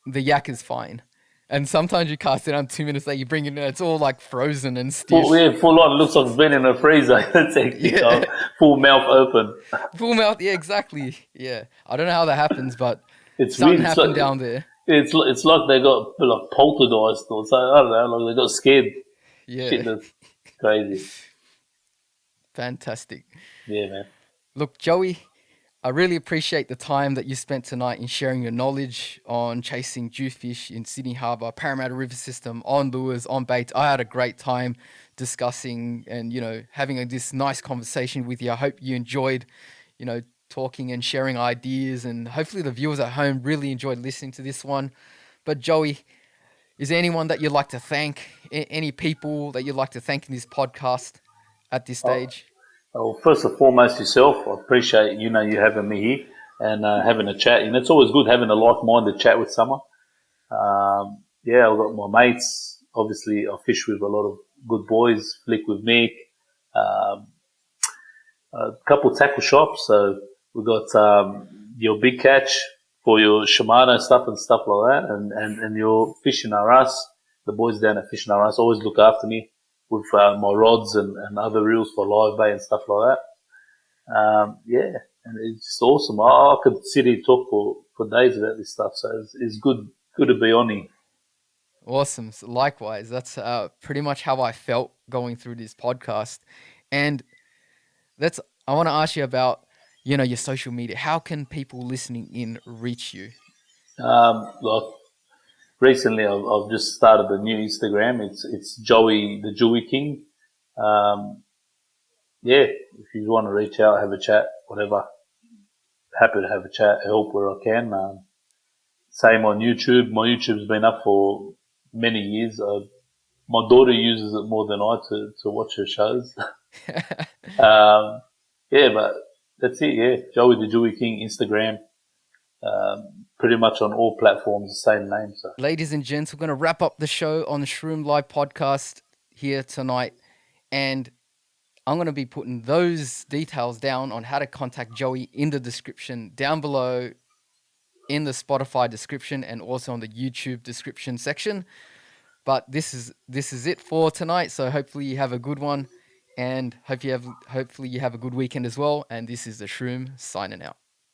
the yak is fine. And sometimes you cast it on 2 minutes later, you bring it in, it's all like frozen and stiff. Full on. It looks like it's been in a freezer. Full mouth open. Full mouth, yeah, exactly. Yeah. I don't know how that happens, but it's something weird. happened down there. It's like they got like poltergeist or something. I don't know. Like they got scared. Yeah. Shit, that's crazy. Fantastic. Yeah, man. Look, Joey, I really appreciate the time that you spent tonight in sharing your knowledge on chasing jewfish in Sydney Harbour, Parramatta River System, on lures, on baits. I had a great time discussing and, having this nice conversation with you. I hope you enjoyed, talking and sharing ideas, and hopefully the viewers at home really enjoyed listening to this one. But Joey, is there anyone that you'd like to thank? Any people that you'd like to thank in this podcast at this stage? Well, first and foremost, yourself. I appreciate you having me here and having a chat. And it's always good having a like-minded chat with someone. I've got my mates. Obviously, I fish with a lot of good boys. Flick with Nick. A couple tackle shops. So we've got your Big Catch for your Shimano stuff and stuff like that, and your Fishing R Us. the boys down at Fish and Ice always look after me with my rods and other reels for live bait and stuff like that. Yeah, and it's just awesome. I could sit here and talk for days about this stuff. So it's good to be on here. Awesome. So likewise, that's pretty much how I felt going through this podcast. And I want to ask you about, your social media. How can people listening in reach you? Like recently, I've just started a new Instagram. It's Joeythejewyking. Yeah, if you want to reach out, have a chat, whatever. Happy to have a chat, help where I can. Same on YouTube. My YouTube's been up for many years. My daughter uses it more than I to watch her shows. Yeah, but that's it. Yeah, Joeythejewyking Instagram. Pretty much on all platforms, the same name. So, Ladies and gents, we're going to wrap up the show on the Shroom Live podcast here tonight. And I'm going to be putting those details down on how to contact Joey in the description down below, in the Spotify description, and also on the YouTube description section. But this is it for tonight. So hopefully you have a good one, and hopefully you have a good weekend as well. And this is the Shroom signing out.